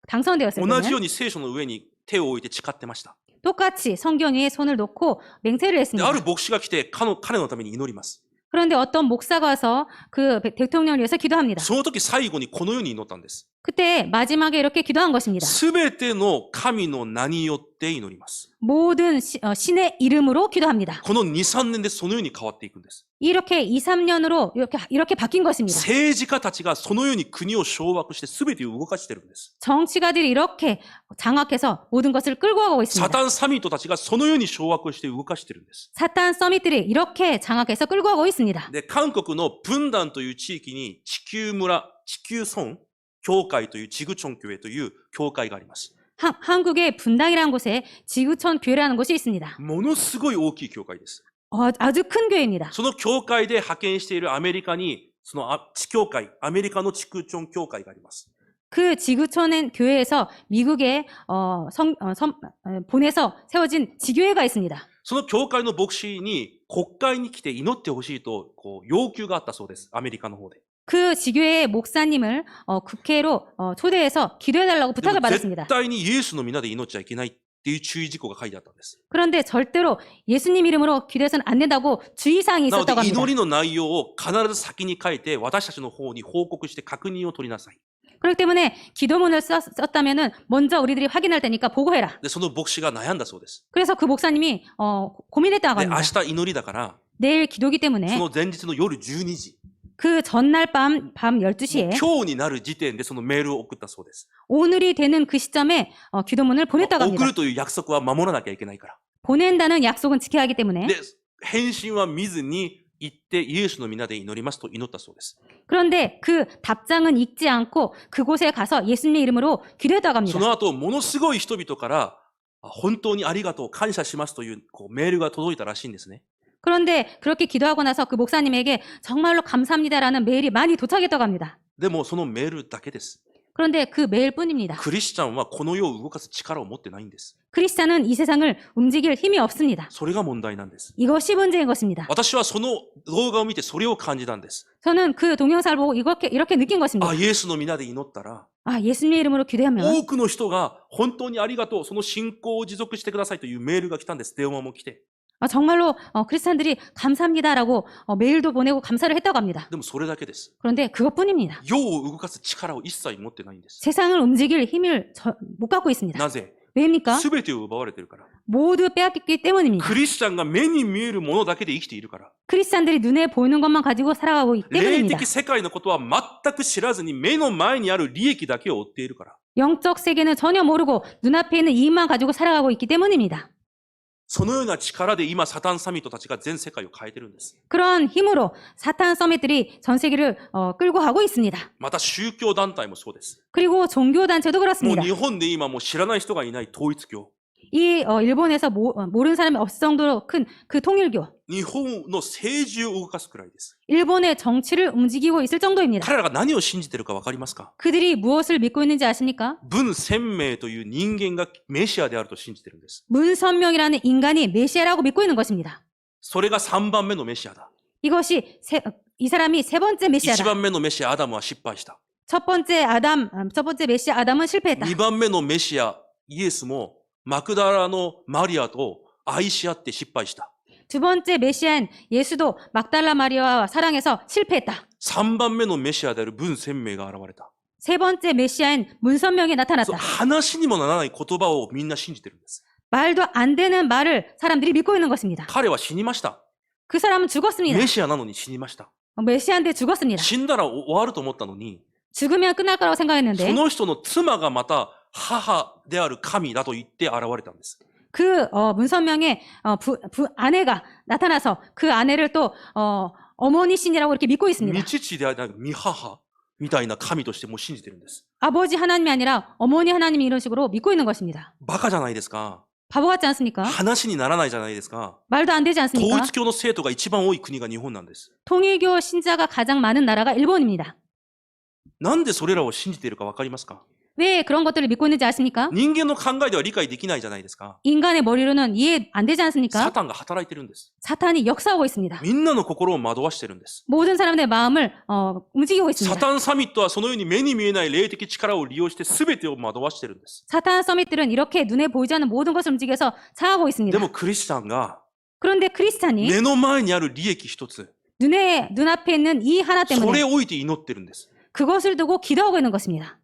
당선되었을 同じよ 때는 うに聖書の上に手を置いて誓ってました。 똑같이 성경 위에 손을 놓고 맹세를 で 했습니다. ある牧師が来て彼のために祈ります。 그런데 어떤 목사가 와서 그 대통령을 위해서 기도합니다. その時最後にこのように祈ったんです。 그때 마지막에 이렇게 기도한 것입니다. すべての神の名によって祈ります。 모든 신의 이름으로 기도합니다. この2、3年でそのように変わっていくんです。 이렇게 2, 3년으로 이렇게 바뀐 것입니다. 政治家たちがそのように国を掌握して全てを動かしてるんです。 정치가들이 이렇게 장악해서 모든 것을 끌고 가고 サ 있습니다. タンサミットたちがそのように掌握して動かしてるんです。 사탄 서밋들이 이렇게 장악해서 끌고 가고 있습니다. で、韓国のプンダンという地域に地球村、地球村教会というジグチョン教会という教会があります。 한국의 분당이라는 곳에 지구촌 교회라는 곳이 있습니다. ものすごい大きい教会です。 아주 큰 교회입니다. その教会で派遣しているアメリカに、その地教会、アメリカの地区チョン教会があります。 그 지구촌 교회에서 미국에 보내서 세워진 지교회가 있습니다. その教会の牧師に国会に来て祈ってほしいと要求があったそうです。アメリカの方で。 그 지교회의 목사님을 국회로 초대해서 기도해달라고 で 부탁을 も絶 받았습니다. 対にイエスの皆で祈っちゃいけないっていう注意事項が書いてあったんです。 그런데 절대로 예수님 이름으로 기도해서는 안 된다고 주의사항이 なので 있었다고 합니다. 祈りの内容を必ず先に書いて私たちの方に報告して確認を取りなさい。 그렇기 때문에 기도문을 썼다면은 먼저 우리들이 확인할 테니까 보고해라. で、その牧師が悩んだそうです。 그래서 그 목사님이 고민했다고 で、 합니다. 明日祈りだから、 내일 기도기 そ 때문에 の前日の夜12時、 그 전날 밤 もう 12시에 今日になる時点でそのメールを送ったそうです。 오늘이 되는 그 시점에 기도문을 보냈다고 送 합니다. るという約束は守らなきゃいけないから。 보낸다는 약속은 지켜야 하기 때문에 で、返信は見ずに行ってイエスの皆で祈りますと祈ったそうです。 그런데 그 답장은 읽지 않고 그곳에 가서 예수님의 이름으로 기도했다고 そ 합니다. の後、ものすごい人々から本当にありがとう、感謝しますというメールが届いたらしいんですね。 그런데 그렇게 기도하고 나서 그 목사님에게 정말로 감사합니다라는 메일이 많이 도착했다고 합니다. でもそのメールだけです。 그런데 그 메일뿐입니다. クリスチャンはこの世を動かす力を持ってないんです。 크리스찬은 이 세상을 움직일 힘이 없습니다. それが問題なんです。 이것이 문제인 것입니다. 私はその動画を見てそれを感じたんです。 저는 그 동영상을 보고 이렇게 느낀 것입니다. あ、イエスの皆で祈ったら、 아, 예수님의 이름으로 기도하면 多くの人が本当にありがとう、その信仰を持続してくださいというメールが来たんです。電話も来て。 정말로 크리스찬들이 감사합니다라고 메일도 보내고 감사를 했다고 합니다. でもそれだけです。 그런데 그것뿐입니다. 世を動かす力を一切持ってないんです。 세상을 움직일 힘을 못 갖고 있습니다. なぜ？ 왜입니까? すべてを奪われているから。 모두 빼앗겼기 때문입니다. クリスチャンが目に見えるものだけで生きているから。 크리스찬들이 눈에 보이는 것만 가지고 살아가고 있기 霊 때문입니다. 的世界のことは全く知らずに目の前にある利益だけを追っているから。 영적 세계는 전혀 모르고 눈앞에 있는 이익만 가지고 살아가고 있기 때문입니다. そのような力で今サタンサミットたちが全世界を変えてるんです。 그런 힘으로 사탄 서밋들이 전 세계를 끌고 가고 있습니다. また宗教団体もそうです。 그리고 종교단체도 もう 그렇습니다. 日本で今もう知らない人がいない統一教。 이 일본에서 모르는 사람이 없을 정도로 큰 그 통일교, 日本の政治を動かすくらいです。 일본의 정치를 움직이고 있을 정도입니다. 彼らが何を信じているかわかりますか？ 그들이 무엇을 믿고 있는지 아십니까? 文鮮明という人間がメシアであると信じているんです。 문선명이라는 인간이 메시아라고 믿고 있는 것입니다. それが3番目のメシアだ。 이것이 이 사람이 세 번째 1 메시아다. 番目のメシアアダムは失敗した。 첫 번째 메시아 아담은 실패했다. 2番目のメシアイエスもマクダラのマリアと愛し合って失敗した。 두 번째 메시아인 예수도 막달라 마리아와 사랑해서 실패했다. 3番目のメシアである文鮮明が現れた。 세 번째 메시아인 문선명이 そう 나타났다. 話にもならない言葉をみんな信じてるんです。 말도 안 되는 말을 사람들이 믿고 있는 것입니다. 彼は死にました。 그 사람은 죽었습니다. メシアなのに死にました。 메시아인데 죽었습니다. 死んだら終わると思ったのに、 죽으면 끝날 거라고 そ 생각했는데 の人の妻がまた母である神だと言って現れたんです。 그 문선명의 아내가 나타나서 그 아내를 또 어머니 신이라고 이렇게 믿고 있습니다. 御父である御母みたいな神としてもう信じてるんです。 아버지 하나님이 아니라 어머니 하나님이 이런 식으로 믿고 있는 것입니다. バカじゃないですか。 바보 같지 않습니까? 話にならないじゃないですか。 말도 안 되지 統 않습니까? 一教の生徒が一番多い国が日本なんです。 통일교 신자가 가장 많은 나라가 일본입니다. なんでそれらを信じているかわかりますか？ 왜 그런 것들을 믿고 있는지 아십니까? 人間の考えでは理解できないじゃないですか。 인간의 머리로는 이해 안 되지 サ 않습니까? タンが働いてるんです。 사탄이 역사하고 있습니다. みんなの心を惑わしてるんです。 모든 사람들의 마음을 움직이고 サ 있습니다. タンサミットはそのように目に見えない霊的力を利用して全てを惑わしてるんです。 사탄 서밋들은 이렇게 눈에 보이지 않는 모든 것을 움직여서 상하고 で 있습니다. もクリスチャンが 그런데 크리스찬이 目の前にある利益一つ、 눈앞에 있는 이 하나 それ 때문에 を置いて祈ってるんです。 그것을 두고 기도하고 있는 것입니다.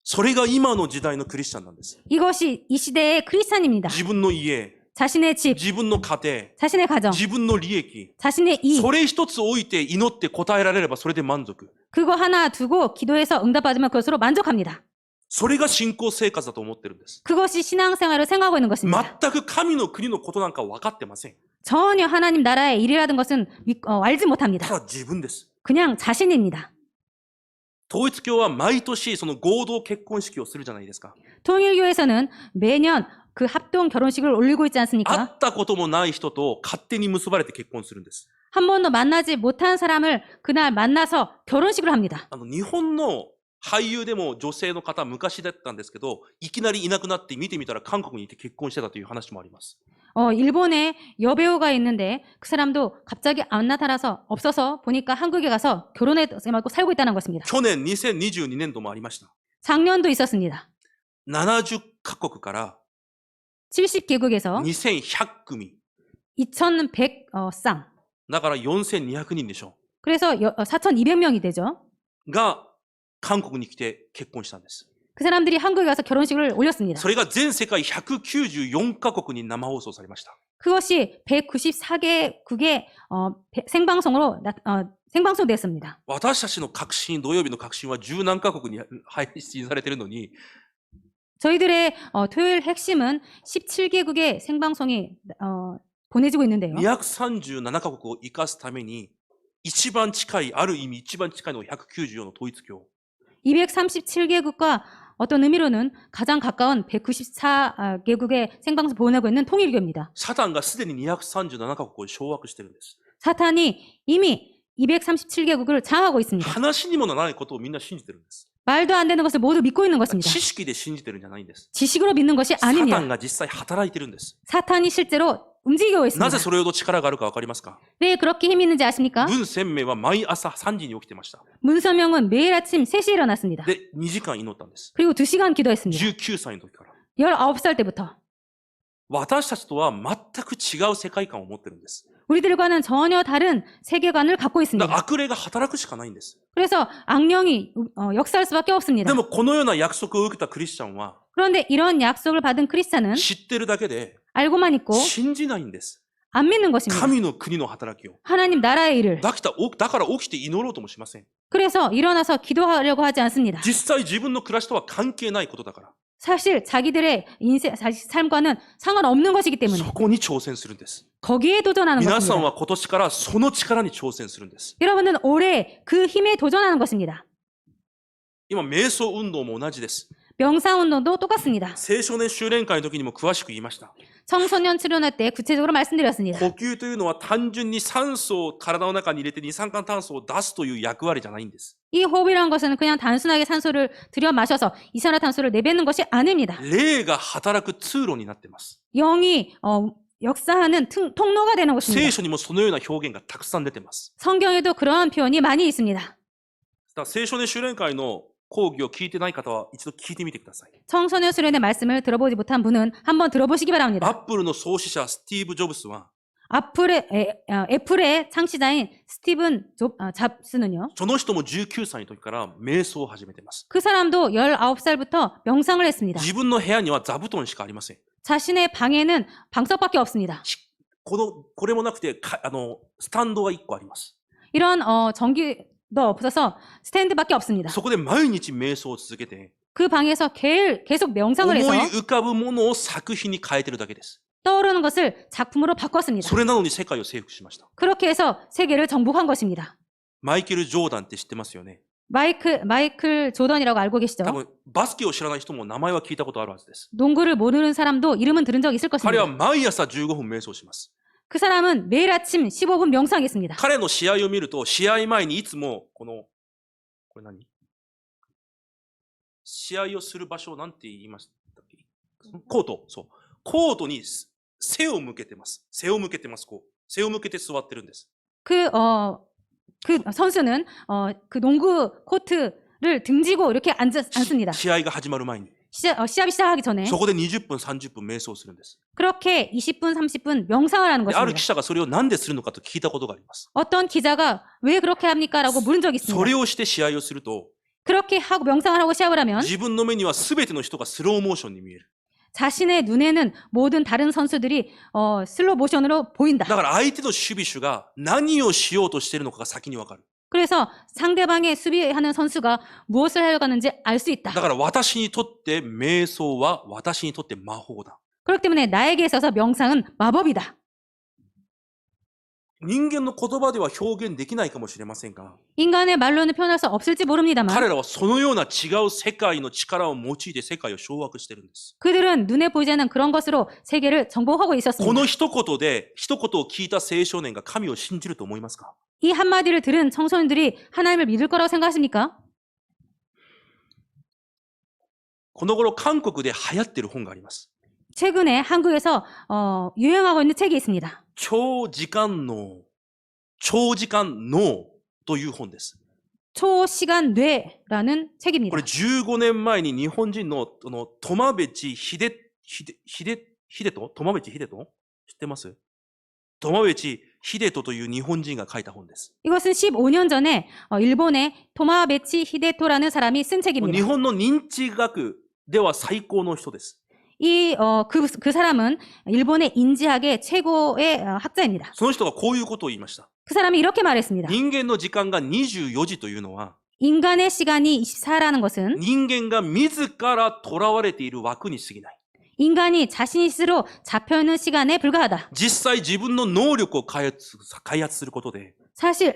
それが今の時代のクリスチャンなんです。 이것이 이 시대의 크리스찬입니다. 自分の家、 자신의 집, 自分の家庭、 자신의 가정, 自分の利益、 자신의 이익, それ一つ置いて祈って答えられればそれで満足。 그거 하나 두고 기도해서 응답받으면 그것으로 만족합니다. それが信仰生活だと思ってるんです。 그것이 신앙생활을 생각하고 있는 것입니다. 全く神の国のことなんか分かってません。 전혀 하나님 나라의 일이라든 것은 알지 못합니다. ただ自分です。 그냥 자신입니다. 統一教は毎年その合同結婚式をするじゃないですか。 통일교에서는 매년 그 합동 결혼식을 올리고 있지 会 않습니까? ったこともない人と勝手に結ばれて結婚するんです。 한 번도 만나지 못한 사람을 그날 만나서 결혼식을 합니다. 日本の俳優でも女性の方昔だったんですけど、いきなりいなくなって見てみたら韓国にいて結婚してたという話もあります。 일본에 여배우가 있는데 그 사람도 갑자기 안 나타나서 없어서 보니까 한국에 가서 결혼해서 살고 있다는 것입니다. 去年2022年度もありました。 작년도 있었습니다. 70カ国から 70개국에서 2100組。 2100 쌍. だから4200人でしょ。 그래서 4200명이 되죠. が韓国に来て結婚したんです。 그 사람들이 한국에 가서 결혼식을 올렸습니다. それが全世界194カ国に生放送されました。 그것이 194개국의 생방송으로 생방송됐습니다. 私たちの革新、土曜日の革新は十何カ国に配信されているのに、 저희들의 토요일 핵심은 17개국의 생방송이 보내주고 있는데요. 237カ国を生かすために、一番近い、ある意味一番近いのが194の統一教。 237개국과 어떤 의미로는 가장 가까운 194개국의 생방송 보내고 있는 통일교입니다. サタンがすでに237カ国を掌握してるんです。 사탄이 이미 237개국을 장악하고 있습니다. 話にもならないことをみんな信じてるんです。 말도 안 되는 것을 모두 믿고 있는 것입니다. 知識で信じてるんじゃないんです。 지식으로 믿는 것이 サタ 아닙니다. ンが実際働いてるんです。 사탄이 실제로 움직이고 な 있습니다. ぜそれほど力があるかわかりますか？ 왜 그렇게 힘이 있는지 아십니까? 文鮮明は毎朝3時に起きてました。 문서명은 매일 아침 3시에 일어났습니다. で、2時間祈ったんです。 그리고 2시간 기도했습니다. 19歳の時から。 19살 때부터. 私たちとは全く違う世界観を持ってるんです。 우리들과는 전혀 다른 세계관을 갖고 だ 있습니다. から悪霊が働くしかないんです。 그래서 악령이 역사할 수밖에 で 없습니다. もこのような約束を受けたクリスチャンは 그런데 이런 약속을 받은 크리스찬은 知ってるだけで 알고만 있고 信じないんです。 안 믿는 것입니다. 神の国の働きを。 하나님 나라의 일을. だから起きて祈ろうともしません。 그래서 일어나서 기도하려고 하지 않습니다. 実際自分の暮らしとは関係ないことだから。 사실 자기들의 인생, 삶과는 상관없는 것이기 때문에 そこに挑戦するんです。 거기에 도전하는 皆さん 것입니다. は今年からその力に挑戦するんです。 여러분은 올해 그 힘에 도전하는 것입니다. 今、瞑想運動も同じです。 명상운동도 똑같습니다. 青少年修練会の時にも詳しく言いました。 청소년 출연회 때 구체적으로 말씀드렸습니다. 呼吸というのは単純に酸素を体の中に入れて二酸化炭素を出すという役割じゃないんです。 이 호흡이라는 것은 그냥 단순하게 산소를 들여 마셔서 이산화탄소를 내뱉는 것이 아닙니다. 霊が働く通路になっています。 영이 역사하는 통로가 되는 聖 것입니다. 書にもそのような表現がたくさん出ています。 성경에도 그러한 표현이 많이 있습니다. だから青少年修練会の講義を聞いてない方は一度聞いてみてください。 청소년 수련의 말씀을 들어보지 못한 분은 한번 들어보시기 ア 바랍니다. ップルの創始者スティーブ・ジョブスは 애플의 창시자인 스티븐 잡스는요. その人も19歳の時から瞑想を始めています。 그 사람도 19살부터 명상을 했습니다. 自分の部屋には座布団しかありません。 자신의 방에는 방석밖에 없습니다. これもなくてスタンドが1個あります。 이런 전기도 없어서 스탠드밖에 없습니다. そこで毎日瞑想を続けて 그 방에서 계속 思 명상을 い 해서 浮かぶものを作品に変えてるだけです。 떠오르는 것을 작품으로 바꿨습니다. それなのに世界を征服しました。 그렇게 해서 세계를 정복한 것입니다. マイケル・ジョーダンって知ってますよね。 마이클 조던이라고 알고 계시죠? 多分バスケを知らない人も名前は聞いたことあるはずです。 농구를 모르는 사람도 이름은 들은 적 있을 彼は 것입니다. 毎朝15分瞑想します。 그 사람은 매일 아침 15분 명상했습니다. 彼の試合を見ると、試合前にいつもこれ何？試合をする場所を何て言いましたっけ？コート。そう。コートに背を向けてます。背を向けてます。背を向けて座ってるんです。 그 선수는 그 농구 코트를 등지고 이렇게 앉습니다. 試合が始まる前に。 시합이 시작하기 전에 そこで20分、30分瞑想するんです。 그렇게 20분, 30분 명상을 하는 である 것입니다. 記者がそれを何でするのかと聞いたことがあります。 어떤 기자가 왜 그렇게 합니까? 라고 물은 적이 それ 있습니다. をして試合をすると、 그렇게 하고 명상을 하고 시합을 하면 自分の目には全ての人がスローモーションに見える。 자신의 눈에는 모든 다른 선수들이 슬로우 모션으로 보인다. だから相手の守備手が何をしようとしているのかが先にわかる。 그래서 상대방의 수비하는 선수가 무엇을 하려고 하는지 알 수 있다. だから私にとって瞑想は私にとって魔法だ。 그렇기 때문에 나에게 있어서 명상은 마법이다. 人間の言葉では表現できないかもしれませんが、 인간의 말로는 표현할 수 없을지 모릅니다만 彼らはそのような違う世界の力を用いて世界を掌握しているんです。 그들은 눈에 보이지 않는 그런 것으로 세계를 정복하고 こ 있었습니다. の一言で、一言を聞いた青少年が神を信じると思いますか？ 이 한마디를 들은 청소년들이 하나님을 믿을 거라고 생각하십니까? この頃韓国で流行っている本があります。 최근에 한국에서 유행하고 있는 책이 있습니다. 長時間脳という本です。 초시간 뇌라는 책입니다. これ15年前に日本人の苫部知秀人苫部知秀人知ってます？苫部知秀人という日本人が書いた本です。 이것은 15년 전에 일본의 토마베치 히데토라는 사람이 쓴 日 책입니다. 本の認知学では最高の人です。 그 사람은 일본의 인지학의 최고의 학자입니다. その人がこういうことを言いました。 그 사람이 이렇게 말했습니다. 人間の時間が24時というのは、 인간의 시간이 24라는 것은 人間が自ら囚われている枠に過ぎない。 인간이 자신이 스스로 잡혀있는 시간에 불과하다. 実際自分の能力を開発することで、 사실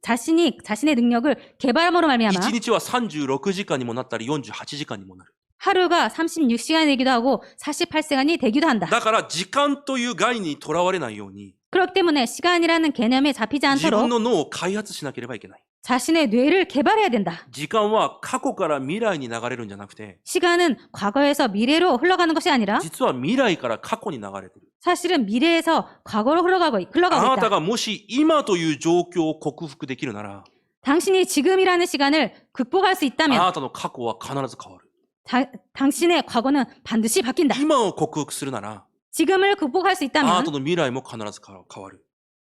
자신이 자신의 능력을 개발함으로 말미암아 1日は36時間にもなったり48時間にもなる。 하루가 36시간이 되기도 하고 48시간이 되기도 한다. だから時間という概念にとらわれないように、 그렇기 때문에 시간이라는 개념에 잡히지 自分 않도록 の脳を開発しなければいけない。 자신의 뇌를 개발해야 된다. 時間は過去から未来に流れるんじゃなくて、 시간은 과거에서 미래로 흘러가는 것이 아니라 実は未来から過去に流れてる。 사실은 미래에서 과거로 흘러가고 あなた 있다. がもし今という状況を克服できるなら、 당신이 지금이라는 시간을 극복할 수 あ 있다면 なたの過去は必ず変わる。 당신의 과거는 반드시 바뀐다. 今を克服するなら、 지금을 극복할 수 あな 있다면 たの未来も必ず変わる。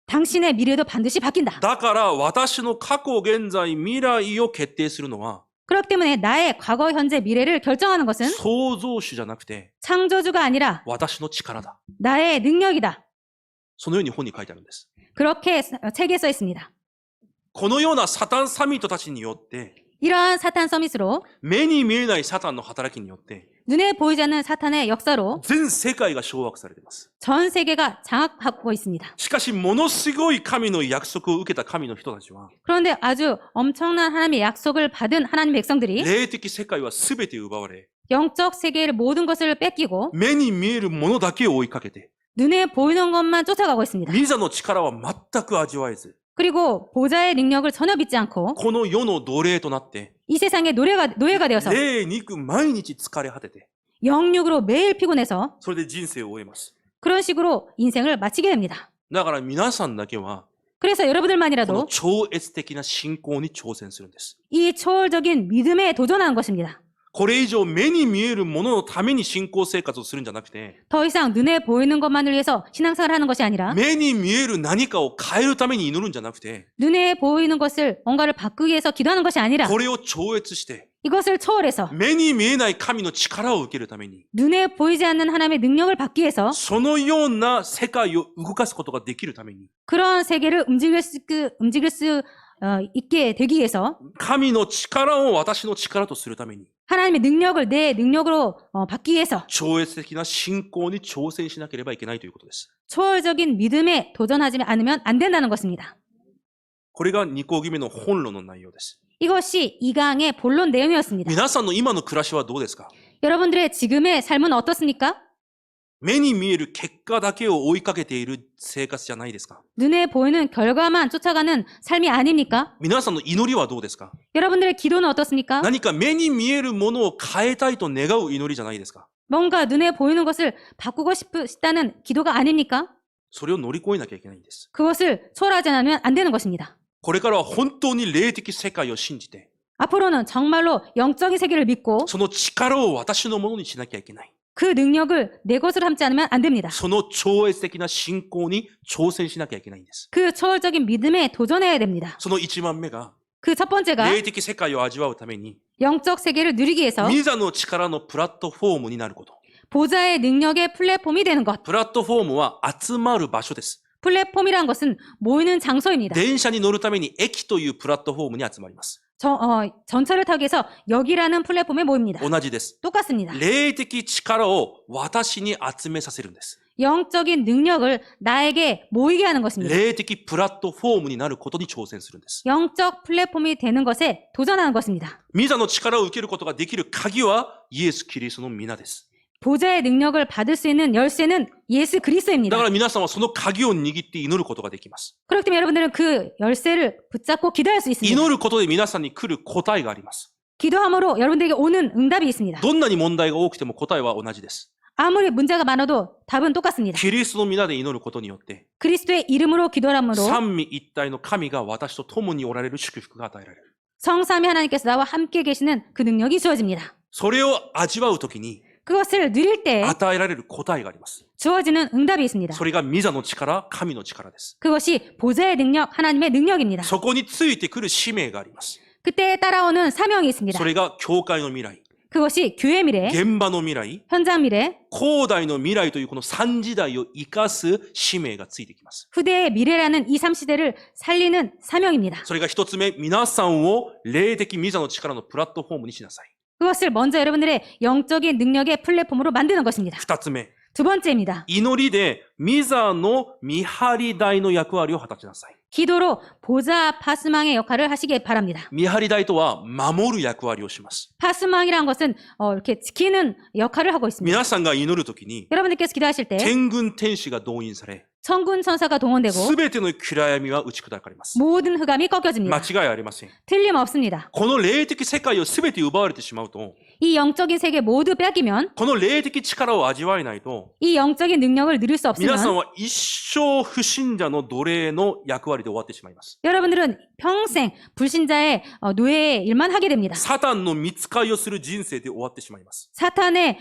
당신의 미래도 반드시 바뀐다. だから私の過去、現在、未来を決定するのは 그렇기 때문에 나의 과거, 현재, 미래를 결정하는 것은 創造主じゃなくて 창조주가 아니라 私の力だ。 나의 능력이다. そのように本に書いてあるんです。 그렇게 책에 써 있습니다. このようなサタンサミットたちによって、 이러한 사탄 서밋으로 目に見えないサタンの働きによって、 눈에 보이지 않는 사탄의 역사로 全世界が掌握されています。 전 세계가 장악하고 있습니다. しかし、ものすごい神の約束を受けた神の人たちは、 그런데 아주 엄청난 하나님의 약속을 받은 하나님 백성들이 霊的世界は全て奪われ、 영적 세계의 모든 것을 뺏기고 目に見えるものだけを追いかけて、 눈에 보이는 것만 쫓아가고 있습니다. 御座の力は全く味わえず、 그리고 보좌의 능력을 전혀 믿지 않고 この世の奴隷となって、 이 세상의 노예가 되어서 霊肉毎日疲れ果てて、 영육으로 매일 피곤해서 それで人生を終えます。 그런 식으로 인생을 마치게 됩니다. だから皆さんだけは、 그래서 この 여러분들만이라도 超越的な信仰に挑戦するんです。 이 초월적인 믿음에 도전하는 것입니다. これ以上目に見えるもののために信仰生活をするんじゃなくて、 더 이상 눈에 보이는 것만을 위해서 신앙생활을 하는 것이 아니라 目に見える何かを変えるために祈るんじゃなくて、 눈에 보이는 것을 뭔가를 바꾸기 위해서 기도하는 것이 아니라 これを超越して、 이것을 초월해서 目に見えない神の力を受けるために、 눈에 보이지 않는 하나님의 능력을 받기 위해서 そのような世界を動かすことができるために、 그런 세계를 움직일 수 있게 되기 위해서 神の力を私の力とするために、 하나님의 능력을 내 능력으로 받기 위해서 超越的な信仰に挑戦しなければいけないということです。 초월적인 믿음에 도전하지 않으면 안 된다는 것입니다. これが2講義目の本論の内容です。 이것이 2강의 본론 내용이었습니다. 皆さんの今の暮らしはどうですか？ 여러분들의 지금의 삶은 어떻습니까? 目に見える結果だけを追いかけている生活じゃないですか？ 눈에 보이는 결과만 쫓아가는 삶이 아닙니까? 皆さんの祈りはどうですか？ 여러분들의 기도는 어떻습니까? 何か目に見えるものを変えたいと願う祈りじゃないですか？ 뭔가 눈에 보이는 것을 바꾸고 싶다는 기도가 아닙니까? それを乗り越えなきゃいけないんです。 그것을 초월하지 않으면 안 되는 것입니다. これからは本当に霊的世界を信じて、 앞으로는 정말로 영적인 세계를 믿고 その力を私のものにしなきゃいけない。 그 능력을 내 것으로 삼지 않으면 안 됩니다. その超越的な信仰に挑戦しなきゃいけないんです。 그 초월적인 믿음에 도전해야 됩니다. その1番目が、 그 첫 번째가 霊的世界を味わうために、 영적 세계를 누리기 위해서 御座の力のプラットフォームになること。 보좌의 능력의 플랫폼이 되는 것. プラットフォームは集まる場所です。 플랫폼이란 것은 모이는 장소입니다. 電車に乗るために駅というプラットフォームに集まります。 전철을 타기 위해서 역이라는 플랫폼에 모입니다. 同じです。 똑같습니다. 霊的力を私に集めさせるんです。 영적인 능력을 나에게 모이게 하는 것입니다. 霊的プラットフォームになることに挑戦するんです。 영적 플랫폼이 되는 것에 도전하는 것입니다. 御座の力を受けることができる鍵はイエス・キリストの皆です。 보좌의 능력을 받을 수 있는 열쇠는 예수 だ 그리스도입니다. から皆さんはその鍵を握って祈ることができます。 그렇기 때문에 여러분들은 그 열쇠를 붙잡고 기도할 수 있습니다. 祈ることで皆さんに来る答えがあります。 기도함으로 여러분들에게 오는 응답이 있습니다. どんなに問題が多くても答えは同じです。 아무리 문제가 많아도 답은 똑같습니다. キリストの皆で祈ることによって、 그리스도의 이름으로 기도함으로 三位一体の神が私と共におられる祝福が与えられる。 성삼위 하나님께서 나와 함께 계시는 그 능력이 주어집니다. それを味わうときに 그것을 누릴 때 与えられる答えがあります。 주어지는 응답이 있습니다. それが御座の力、神の力です。 그것이 보좌의 능력, 하나님의 능력입니다. そこについてくる使命があります。 그때 따라오는 사명이 있습니다. それが教会の未来、 그것이 교회 미래, 現場の未来、 현장 미래, 後代の未来というこの三時代を生かす使命がついてきます。 후대의 미래라는 이 3시대를 살리는 사명입니다. それが一つ目、皆さんを霊的御座の力のプラットフォームにしなさい。 그것을 먼저 여러분들의 영적인 능력의 플랫폼으로 만드는 것입니다. 二つ目、 두 번째입니다. 祈りで御座の見張り台の役割を果たしなさい。 기도로 보좌 파스망의 역할을 하시기 바랍니다. 見張り台とは守る役割をします。 파스망이라는 것은 이렇게 지키는 역할을 하고 있습니다. 皆さんが祈るときに、 여러분들께서 기도하실 때 天軍天使が動員され、 천군 천사가 동원되고 すべての暗闇は打ち砕かれます。 모든 흑암이 間 꺾여집니다. 違いありません。 틀림없습니다. この霊的世界をすべて奪われてしまうと、 이 영적인 세계 모두 뺏기면 この霊的力を味わえないと、 이 영적인 능력을 누릴 수 皆さん 없으면 は一生不信者の奴隷の役割で終わってしまいます。 여러분들은 평생 불신자의 노예의 일만 하게 됩니다. サタンの見つかりをする人生で終わってしまいます。 사탄의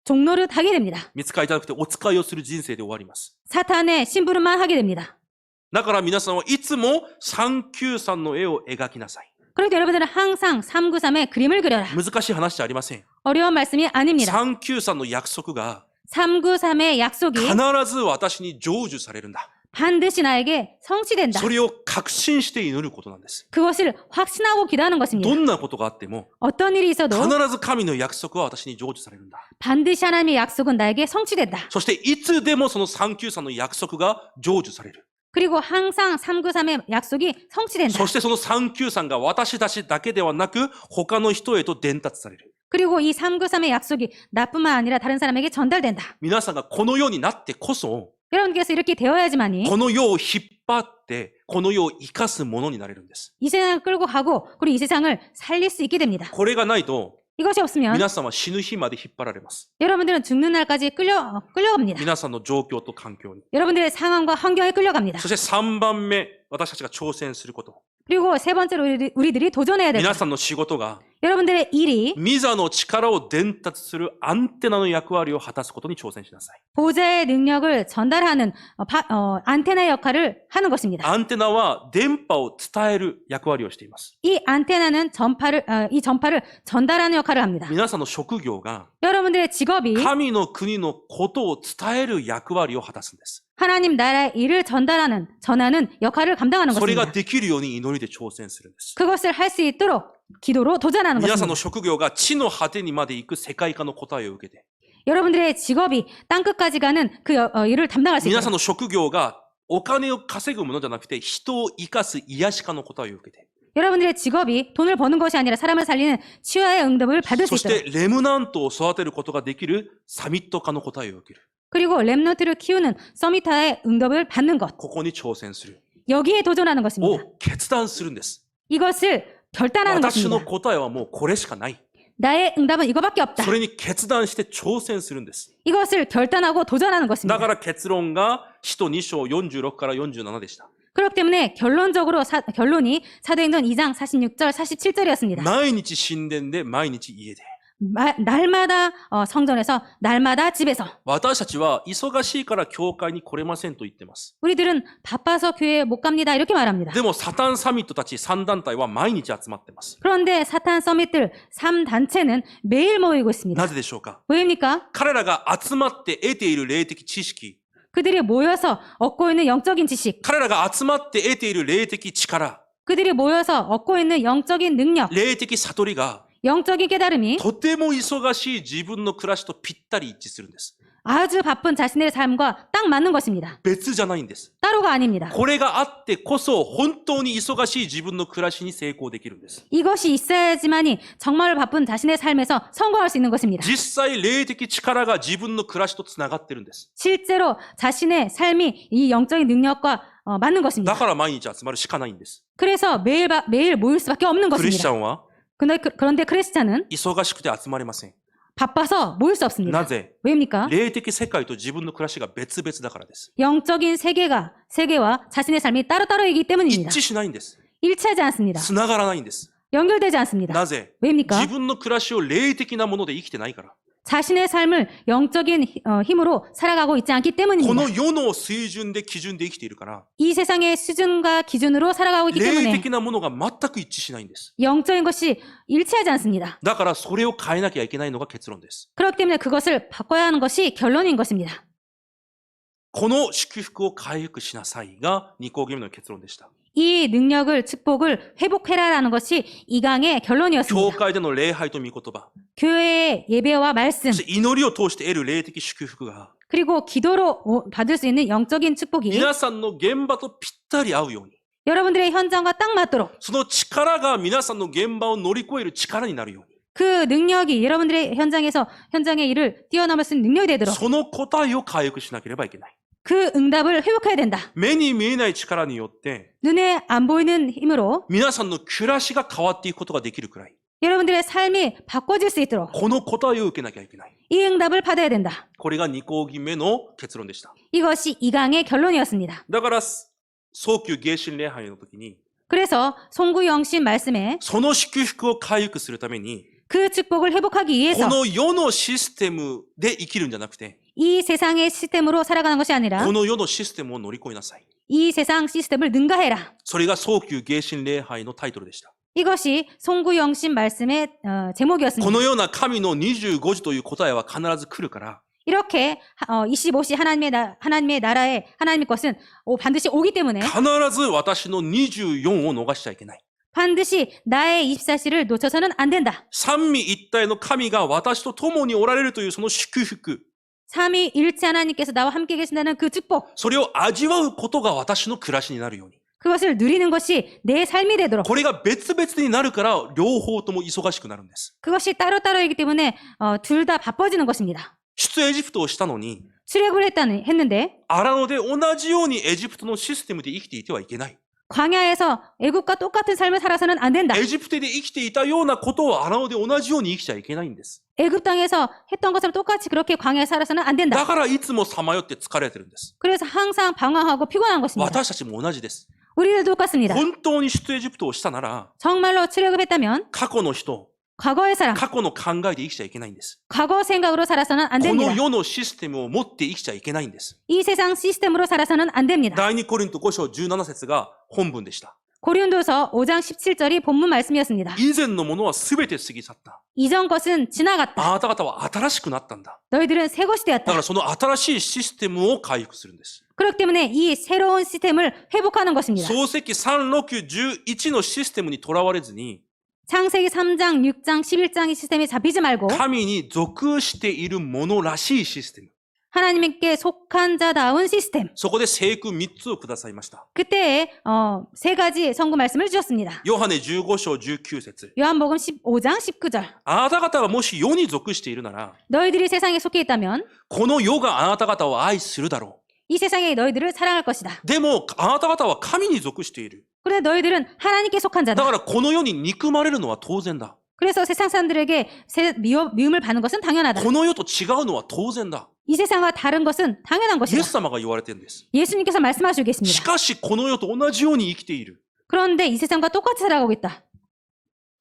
종로를 하게 됩니다. 見つかりじゃなくてお使いをする人生で終わります。 사탄의 심부름만 하게 됩니다. だから皆さんはいつも393の絵を描きなさい。 그래도 여러분들은 항상 393의 그림을 그려라. 難しい話じゃありません。 어려운 말씀이 아닙니다. 393の約束が 393의 약속이 必ず私に成就されるんだ。 반드시 나에게 성취된다. それを確信して祈ることなんです。 그것을 확신하고 기도하는 것입니다. どんなことがあっても 어떤 일이 있어도 必ず神の約束は私に成就されるんだ。 반드시 하나님의 약속은 나에게 성취된다. そしていつでもその393の約束が成就される。 그리고 항상 393의 약속이 성취된다. そしてその393が私たちだけではなく他の人へと伝達される。 그리고 이 393의 약속이 나뿐만 아니라 다른 사람에게 전달된다. 皆さんがこの世になってこそ 여러분께서 이렇게 되어야지만이 この世を引っ張ってこの世を生かすものになれるんです。 이 세상을 끌고 가고 그리고 이 세상을 살릴 수 있게 됩니다. これがないと 이것이 없으면 皆さんは死ぬ日まで引っ張られます。 여러분들은 죽는 날까지 끌려갑니다. 皆さんの状況と環境に。 여러분들의 상황과 환경에 끌려갑니다. そして3番目、私たちが挑戦すること。 그리고 세 번째로 우리들이 도전해야 될 皆 것. さんの仕事が 여러분들의 일이 御座の力を伝達するアンテナの役割を果たすことに挑戦しなさい。 보좌의 능력을 전달하는 안테나 역할을 하는 것입니다. アンテナは電波を伝える役割をしています。 이 안테나는 이 전파를 전달하는 역할을 합니다. 皆さんの職業が 여러분들의 직업이 神の国のことを伝える役割を果たすんです。 하나님 나라의 일을 전하는 역할을 감당하는 それが 것입니다. できるように祈りで挑戦するんです。 그것을 할 수 있도록 기도로 도전하는 皆さんの 것입니다. 職業が地の果てにまで行く世界化の答えを受けて、 여러분들의 직업이 땅끝까지 가는 그 일을 담당할 수 皆さん 있도록 の職業がお金を稼ぐものじゃなくて人を生かす癒し化の答えを受けて、 여러분들의 직업이 돈을 버는 것이 아니라 사람을 살리는 치유의 응답을 받을 수 そし 있도록 てレムナントを育てることができるサミット化の答えを受ける。 그리고 랩넌트를 키우는 서미타의 응답을 받는 것 ここに挑戦する。 여기에 도전하는 것입니다. を決断するんです。 이것을 결단하는 私の 것입니다. 答えはもうこれしかない。 나의 응답은 이거밖에 없다. それに決断して挑戦するんです。 이것을 결단하고 도전하는 だ 것입니다. から結論が使徒2章46から47でした。 그렇기 때문에 결론적으로 결론이 사도행전 2장 46절 47절이었습니다. 毎日神殿で毎日家で。 날마다 성전에서 날마다 집에서 私たちは忙しいから教会に来れませんと言ってます。 우리들은 바빠서 교회에 못 갑니다. 이렇게 말합니다. でもサタンサミットたち3団体は毎日集まってます。 그런데 사탄 서밋들 3단체는 매일 모이고 있습니다. なぜでしょうか？ 왜입니까? 彼らが集まって得ている霊的知識、 그들이 모여서 얻고 있는 영적인 지식, 彼らが集まって得ている霊的力、 그들이 모여서 얻고 있는 영적인 능력, 霊的悟りが 영적인 깨달음이 とても忙しい自分の暮らしとぴったり一致するんです。 아주 바쁜 자신의 삶과 딱 맞는 것입니다. 別じゃないんです。 따로가 아닙니다. これがあってこそ本当に忙しい自分の暮らしに成功できるんです。 이것이 있어야지만이 정말 바쁜 자신의 삶에서 성공할 수 있는 것입니다. 実際霊的力が自分の暮らしとつながってるんです。 실제로 자신의 삶이 이 영적인 능력과 맞는 だ 것입니다. から毎日集まるしかないんです。 그래서 매일 모일 수밖에 없는 クリスチ 것입니다. ャンは 그런데 크리스찬은 忙しくて集まれません。 바빠서 모일 수 없습니다. なぜ？ 왜입니까? 霊的世界と自分の暮らしが別々だからです。 영적인 세계와 자신의 삶이 따로따로이기 一 때문입니다. 致しないんです。 일치하지 않습니다. つながらないんです。 연결되지 않습니다. なぜ？ 왜입니까? 自分の暮らしを霊的なもので生きてないから。 자신의 삶을 영적인 힘으로 살아가고 있지 않기 こ 때문입니다. の世の水準で基準で生きているから、 이 세상의 수준과 기준으로 살아가고 있기 霊 때문에 的なものが全く一致しないんです。 영적인 것이 일치하지 않습니다. だからそれを変えなきゃいけないのが結論です。 그렇기 때문에 그것을 바꿔야 하는 것이 결론인 것입니다. この祝福を回復しなさいが2項目目の結論でした。이 능력을, 축복을 회복해라라는 것이 이 강의 教 결론이었습니다. 会での礼拝と御言葉、 교회의 예배와 말씀, そして祈りを通して得る霊的祝福が、 그리고 기도로 받을 수 있는 영적인 축복이 皆さんの現場とぴったり合うように、 여러분들의 현장과 딱 맞도록 その力が皆さんの現場を乗り越える力になるように、 그 능력이 여러분들의 현장의 일을 뛰어넘을 수 있는 능력이 되도록 その答えを回復しなければいけない。 그 응답을 회복해야 된다. 目に見えない力によって、 눈에 안 보이는 힘으로 皆さんの暮らしが変わっていくことができるくらい、 여러분들의 삶이 바꿔질 수 있도록 この答えを受けなきゃいけない。 이 응답을 받아야 된다. これが2講義目の結論でした。 이것이 이 강의 결론이었습니다. だから、早期迎神礼拝の時に、 그래서 송구영신 말씀에 その祝福を回復するために、 그 축복을 회복하기 こ 위해서 の世のシステムで生きるんじゃなくて、 이 세상의 시스템으로 살아가는 것이 아니라 この世のシステムを乗り越えなさい。 이 세상 시스템을 능가해라. それが早期迎神礼拝のタイトルでした。 이것이 송구영신 말씀의 こ 제목이었습니다. のような神の25時という答えは必ず来るから、 이렇게 25시 하나님의 나라에 하나님의 것은 반드시 오기 때문에 必ず私の24を逃しちゃいけない。 반드시 나의 24시를 놓쳐서는 안 된다. 三位一体の神が私と共におられるというその祝福、 삼위일체 하나님께서 나와 함께 계신다는 그 축복, それを味わうことが私の暮らしになるように。 그것을 누리는 것이 내 삶이 되도록 これが別々になるから両方とも忙しくなるんです。 그것이 따로따로이기 때문에 둘 다 바빠지는 것입니다. 出エジプトをしたのに、 출애굽을 했는데 荒野で同じようにエジプトのシステムで生きていてはいけない。 광야에서 애굽과 똑같은 삶을 살아서는 안 된다. エジプトで生きていたようなことを荒野で同じように生きちゃいけないんです。 애굽 땅에서 했던 것처럼 똑같이 그렇게 광야에 살아서는 안 だ 된다. からいつもさまよって疲れてるんです。 그래서 항상 방황하고 피곤한 것입니다. 私たちも同じです。 우리들도 똑같습니다. 本当に出エジプトをしたなら、 정말로 출애굽했다면 過去の人、 과거의 사람, 過去の考えで生きちゃいけないんです。 과거 생각으로 살아서는 안 こ 됩니다. の世のシステムを持って生きちゃいけないんです。 이 세상 시스템으로 살아서는 안 됩니다. 第2コリント5章17節が本文でした。 고린도서 5장 17절이 본문 말씀이었습니다. 以前のものは全て過ぎ去った。 이전 것은 지나갔다. あなた方は新しくなったんだ。 너희들은 새 것이 だか 되었다. らその新しいシステムを回復するんです。 그렇기 때문에 이 새로운 시스템을 회복하는 것입니다. 創世記36、11のシステムにとらわれずに、 창세기 3장, 6장, 11장의 시스템에 잡히지 말고 神に属しているものらしいシステム。 하나님께 속한 자다운 시스템. そこで聖句3つをくださいました。 그때에 세 가지 선구 말씀을 주셨습니다. ヨハネ15章19節 요한복음 15장 19절. あなた方がもし世に属しているなら、 너희들이 세상에 속해 있다면 この世があなた方を愛するだろ 이 세상에 너희들을 사랑할 것이다. う。でも、あなた方は神に属している。 그런데 너희들은 하나님께 속한 だか 자다. らこの世に憎まれるのは当然だ。 그래서 세상 사람들에게 미움을 받는 것은 당연하다. この世と違うのは当然だ。 이 세상과 다른 것은 당연한 イエ 것이다. ス様が言われてるんです。 예수님께서 말씀하시고 し 계십니다. かし、この世と同じように生きている。 그런데 이 세상과 똑같이 살아가고 있다.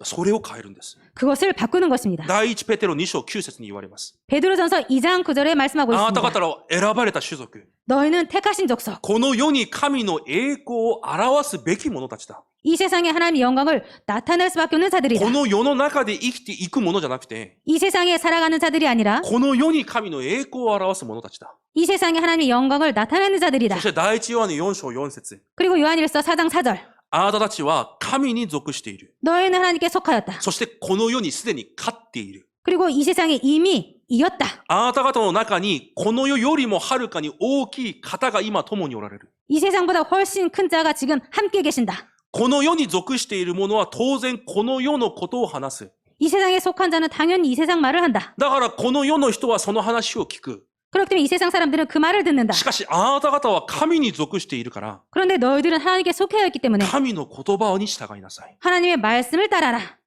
それを変えるんです。 그것을 바꾸는 것입니다. 第一ペテロ2章9節に言われます。 베드로전서 2장 9절에 말씀하고 あなた 있습니다. 方は選ばれた種族。 너희는 택하신 족속. この世に神の栄光を表すべき者たちだ。 이 세상에 하나님의 영광을 나타낼 수밖에 없는 자들이다. この世の中で生きていくものじゃなくて、 이 세상에 살아가는 자들이 아니라 この世に神の栄光を表す者たちだ。 이 세상에 하나님의 영광을 나타내는 자들이다. そして第一ヨハネ4章4節 그리고 요한일서 4장 4절. あなたたちは神に属している。 너희는 하나님께 속하였다. そしてこの世にすでに勝っている。 그리고 이 세상에 이미 이겼다. あなた方の中にこの世よりもはるかに大きい方が今共におられる。 이 세상보다 훨씬 큰 자가 지금 함께 계신다. この世に属している者は当然この世のことを話す。 이 세상에 속한 자는 당연히 이 세상 말을 한다. だからこの世の人はその話を聞く。 그렇기 때문에 이 세상 사람들은 그 말을 듣는다. しかしあなた方は神に属しているから、 그런데 너희들은 하나님께 속해 있기 때문에 神の言葉に従いなさい。 하나님의 말씀을 따라라.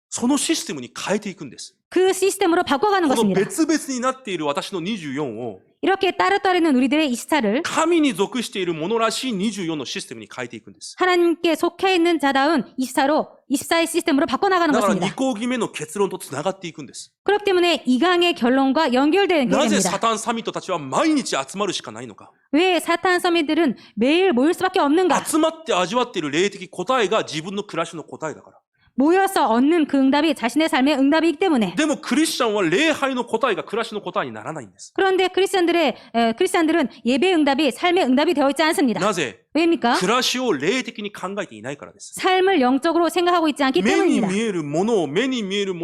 そのシステムに変えていくんです。 그 시스템으로 바꿔가는 この 것입니다. 別々になっている私の24を 이렇게 따로따로 있는 우리들의 24를 神に属しているものらしい24のシステムに変えていくんです。 하나님께 속해 있는 자다운 24로 24의 시스템으로 바꿔나가는 だから 것입니다. 2講義目の結論とつながっていくんです。 그렇기 때문에 이 강의 결론과 연결되는 게 なぜ 됩니다. サタンサミットたちは毎日集まるしかないのか。 왜 사탄 서밋들은 매일 모일 수밖에 없는가? 集まって味わっている霊的答えが自分の暮らしの答えだから。 모여서 얻는 그 응답이 자신의 삶의 응답이기 때문에. でもクリスチャンは礼拝の答えが暮らしの答えにならないんです。 그런데 크리스찬들은 예배 응답이 삶의 응답이 되어 있지 않습니다. なぜ 왜입니까? 暮らしを霊的に考えていないからです。 삶을 영적으로 생각하고 있지 않기 目に 때문입니다. 見えるも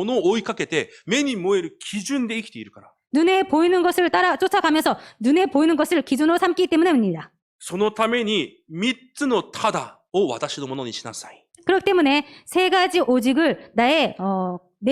のを追いかけて、目に見える基準で生きているから。 눈에 보이는 것을 따라 쫓아가면서 눈에 보이는 것을 기준으로 삼기 때문입니다. そのために3つのただを私のものにしなさい。 그렇기 때문에 3가지 오직을 내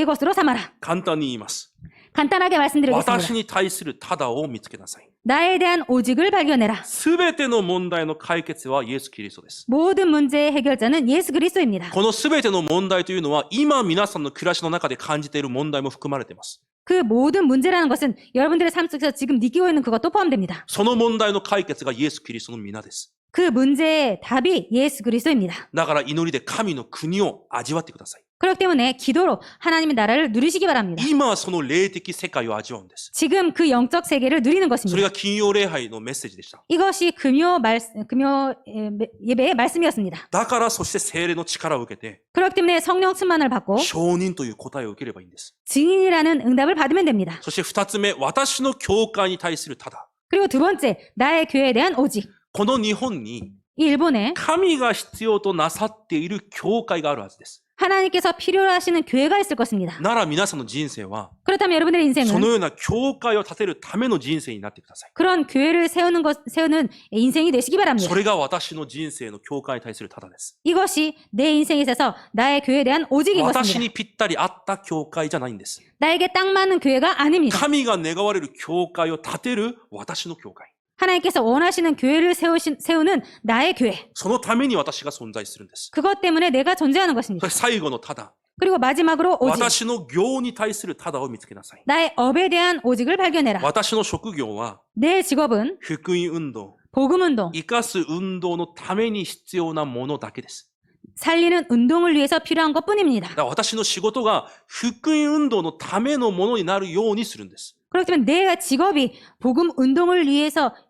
것으로 삼아라. 簡単に言います。 간단하게 私 말씀드리겠습니다. に対するただを見つけなさい。 나에 대한 오직을 발견해라. すべての問題の解決はイエス・キリストです。 모든 문제의 해결자는 예수 그리스도입니다. このすべての問題というのは、今皆さんの暮らしの中で感じている問題も含まれています。 그 모든 문제라는 것은 여러분들의 삶 속에서 지금 느끼고 있는 그것도 포함됩니다. その問題の解決がイエス・キリストの皆です。 그 문제의 답이 예수 그리스도입니다. だから祈りで神の国を味わってください。 그렇기 때문에 기도로 하나님의 나라를 누리시기 바랍니다. 今その霊的世界を味わうんです。 지금 그 영적 세계를 누리는 それ 것입니다. が金曜礼拝のメッセージでした。 이것이 금요 예배의 말씀이었습니다. だからそして聖霊の力を受けて、 그렇기 때문에 성령 충만을 받고 承認という答えを受ければいいんです。 증인이라는 응답을 받으면 됩니다. そして二つ目、私の教会に対するただ。 그리고 두 번째, 나의 교회에 대한 오직. この日本に 이 일본에 神が必要となさっている教会があるはずです。 하나님께서 필요로 하시는 교회가 있을 것입니다. なら皆さんの人生は 그렇다면 여러분들의 その 인생은 ような教会を建てるための人生になってください。 그런 교회를 세우는 인생이 되시기 바랍니다. それが私の人生の教会に対するただです。 이것이 내 인생에 있어서 나의 교회에 대한 오직인 私 것입니다. にぴったり合った教会じゃないんです。 나에게 딱 맞는 교회가 아닙니다. 神が願われる教会を建てる私の教会。 하나님께서 원하시는 교회를 세우는 나의 교회. そのために私が存在するんです。 그것 때문에 내가 존재하는 そ 것입니다. れ最後のただ。 그리고 마지막으로 오직. 私の業に対するただを見つけなさい。 나의 업에 대한 오직을 발견해라. 私の職業は 내 직업은 福音運動、 복음운동, 生かす運動のために必要なものだけです。 살리는 운동을 위해서 필요한 だ 것뿐입니다. から私の仕事が福音運動のためのものになるようにするんです。 그렇기 때문에 내 직업이 복음 운동을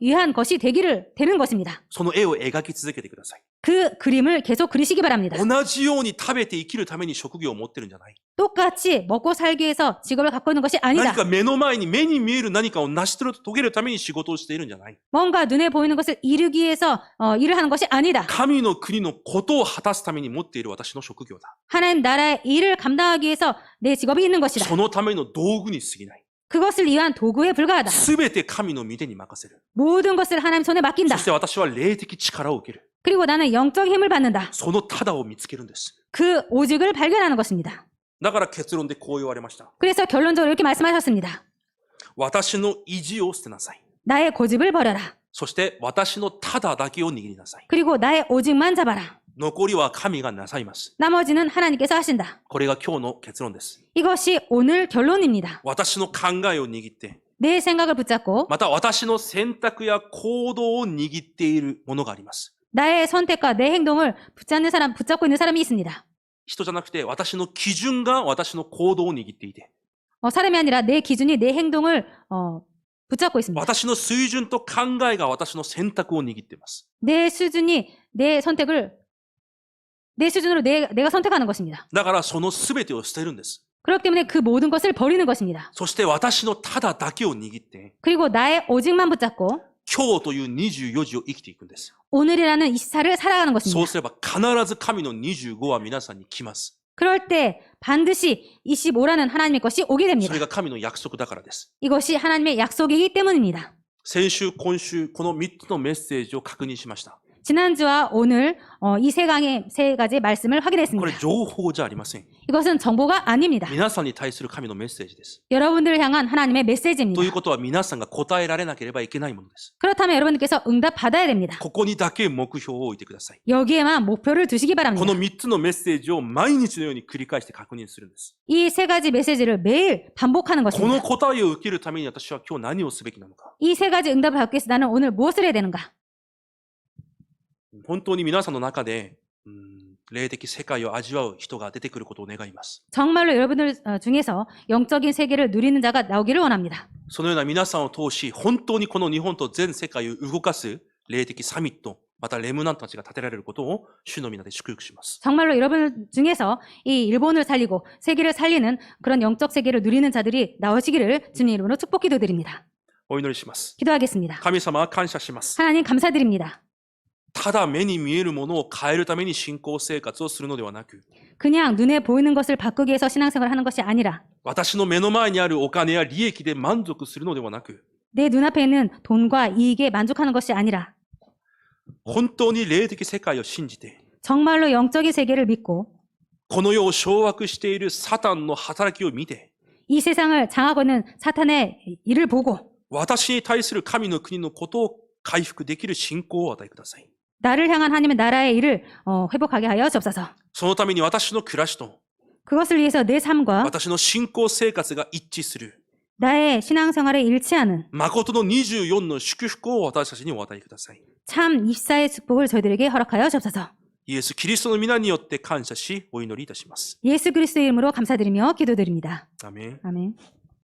위한 것이 되는 것입니다. その絵を描き続けてください。 그 그림을 계속 그리시기 바랍니다. 同じように食べて生きるために職業を持ってるんじゃない。 똑같이 먹고 살기 위해서 직업을 갖고 있는 것이 아니다. 何か目の前に目に見える何かを成し遂げるために仕事をしているんじゃない。 뭔가 눈에 보이는 것을 이루기 위해서 일을 하는 것이 아니다. 神の国のことを果たすために持っている私の職業だ。 하나님 나라의 일을 감당하기 위해서 내 직업이 있는 것이다. そのための道具に過ぎない。 그것을 위한 도구에 불과하다. すべて神の御手に任せる。 모든 것을 하나님 손에 そ 맡긴다. して私は霊的力を受ける。 그리고 나는 영적 힘을 받는다. そのただを見つけるんです。 그 오직을 발견하는 것입니다. だから結論でこう言われました。 그래서 결론적으로 이렇게 말씀하셨습니다. 私の意地を捨てなさい。 나의 고집을 버려라. そして私のただだけを握りなさい。 그리고 나의 오직만 잡아라. 残りは神がなさいます。 나머지는 하나님께서 하신다. これが今日の結論です。 이것이 오늘 결론입니다. 私の考えを握って、 내 생각을 붙잡고 また私の選択や行動を握っているものがあります。 나의 선택과 내 행동을 붙잡고 있는 사람이 있습니다. 人じゃなくて私の基準が私の行動を握っていて、 사람이 아니라 내 기준이 내 행동을 붙잡고 있습니다. 私の水準と考えが私の選択を握っています。 내 수준이 내 수준으로 내가 선택하는 것입니다. だからその全てを捨てるんです。 그렇기 때문에 그 모든 것을 버리는 것입니다. そして私のただだけを握って、 그리고 나의 오직만 붙잡고 今日という24時を生きていくんです。 오늘이라는 24를 살아가는 そう 것입니다. すれば必ず神の25は皆さんに来ます。 그럴 때 반드시 25라는 하나님의 것이 오게 そ 됩니다. れが神の約束だからです。 이것이 하나님의 약속이기 때문입니다. 先週、今週、この3つのメッセージを確認しました。 지난주와 오늘 이 세 가지 말씀을 これ 확인했습니다. 情報じゃありません。 이것은 정보가 아닙니다. 皆さんに対する神のメッセージです。 여러분들을 향한 하나님의 という 메시지입니다. ことは皆さんが答えられなければいけないものです。 그렇다면 여러분들께서 응답 받아야 됩니다. ここにだけ目標を置いてください。 여기에만 목표를 두시기 こ 바랍니다. の3つのメッセージを毎日のように繰り返して確認するんです。 이 세 가지 메시지를 매일 반복하는 この 것입니다. 答えを受けるために私は今日何をすべきなのか。 이 세 가지 응답을 받기 위해서 나는 오늘 무엇을 해야 되는가? 本当に皆さんの中で、霊的世界を味わう人が出てくることを願います。 정말로 여러분들 중에서 영적인 세계를 누리는 자가 나오기를 원합니다. そのような皆さんを通し、本当にこの日本と全世界を動かす霊的サミット、またレムナントたちが立てられることを主の皆で祝福します。 정말로 여러분 중에서 이 일본을 살리고 세계를 살리는 그런 영적 세계를 누리는 자들이 나오시기를 주님 이름으로 축복 기도드립니다. お祈りします。 기도하겠습니다. 神様は感謝します。 하나님 감사드립니다. ただ目に見えるものを変えるために信仰生活をするのではなく、 그냥 눈에 보이는 것을 바꾸기 위해서 신앙생활을 하는 것이 아니라 私の目の前にあるお金や利益で満足するのではなく、 내 눈앞에 있는 돈과 이익에 만족하는 것이 아니라 本当に霊的世界を信じて、 정말로 영적인 세계를 믿고 この世を掌握しているサタンの働きを見て、 이 세상을 장하고 있는 사탄의 일을 보고 私に対する神の国のことを回復できる信仰をお与えください。 나를 향한 하나님의 나라의 일을 회복하게 하여 주옵소서. そのために私の暮らしと 그것을 위해서 내 삶과 私の信仰生活が一致する 나의 신앙생활에 일치하는 誠の24の祝福を私たちにお与えください。 참24의 축복을 저희들에게 허락하여 주옵소서. イエス・キリストの皆によって感謝しお祈りいたします。 예수 그리스도의 이름으로 감사드리며 기도드립니다. アメン。 아멘.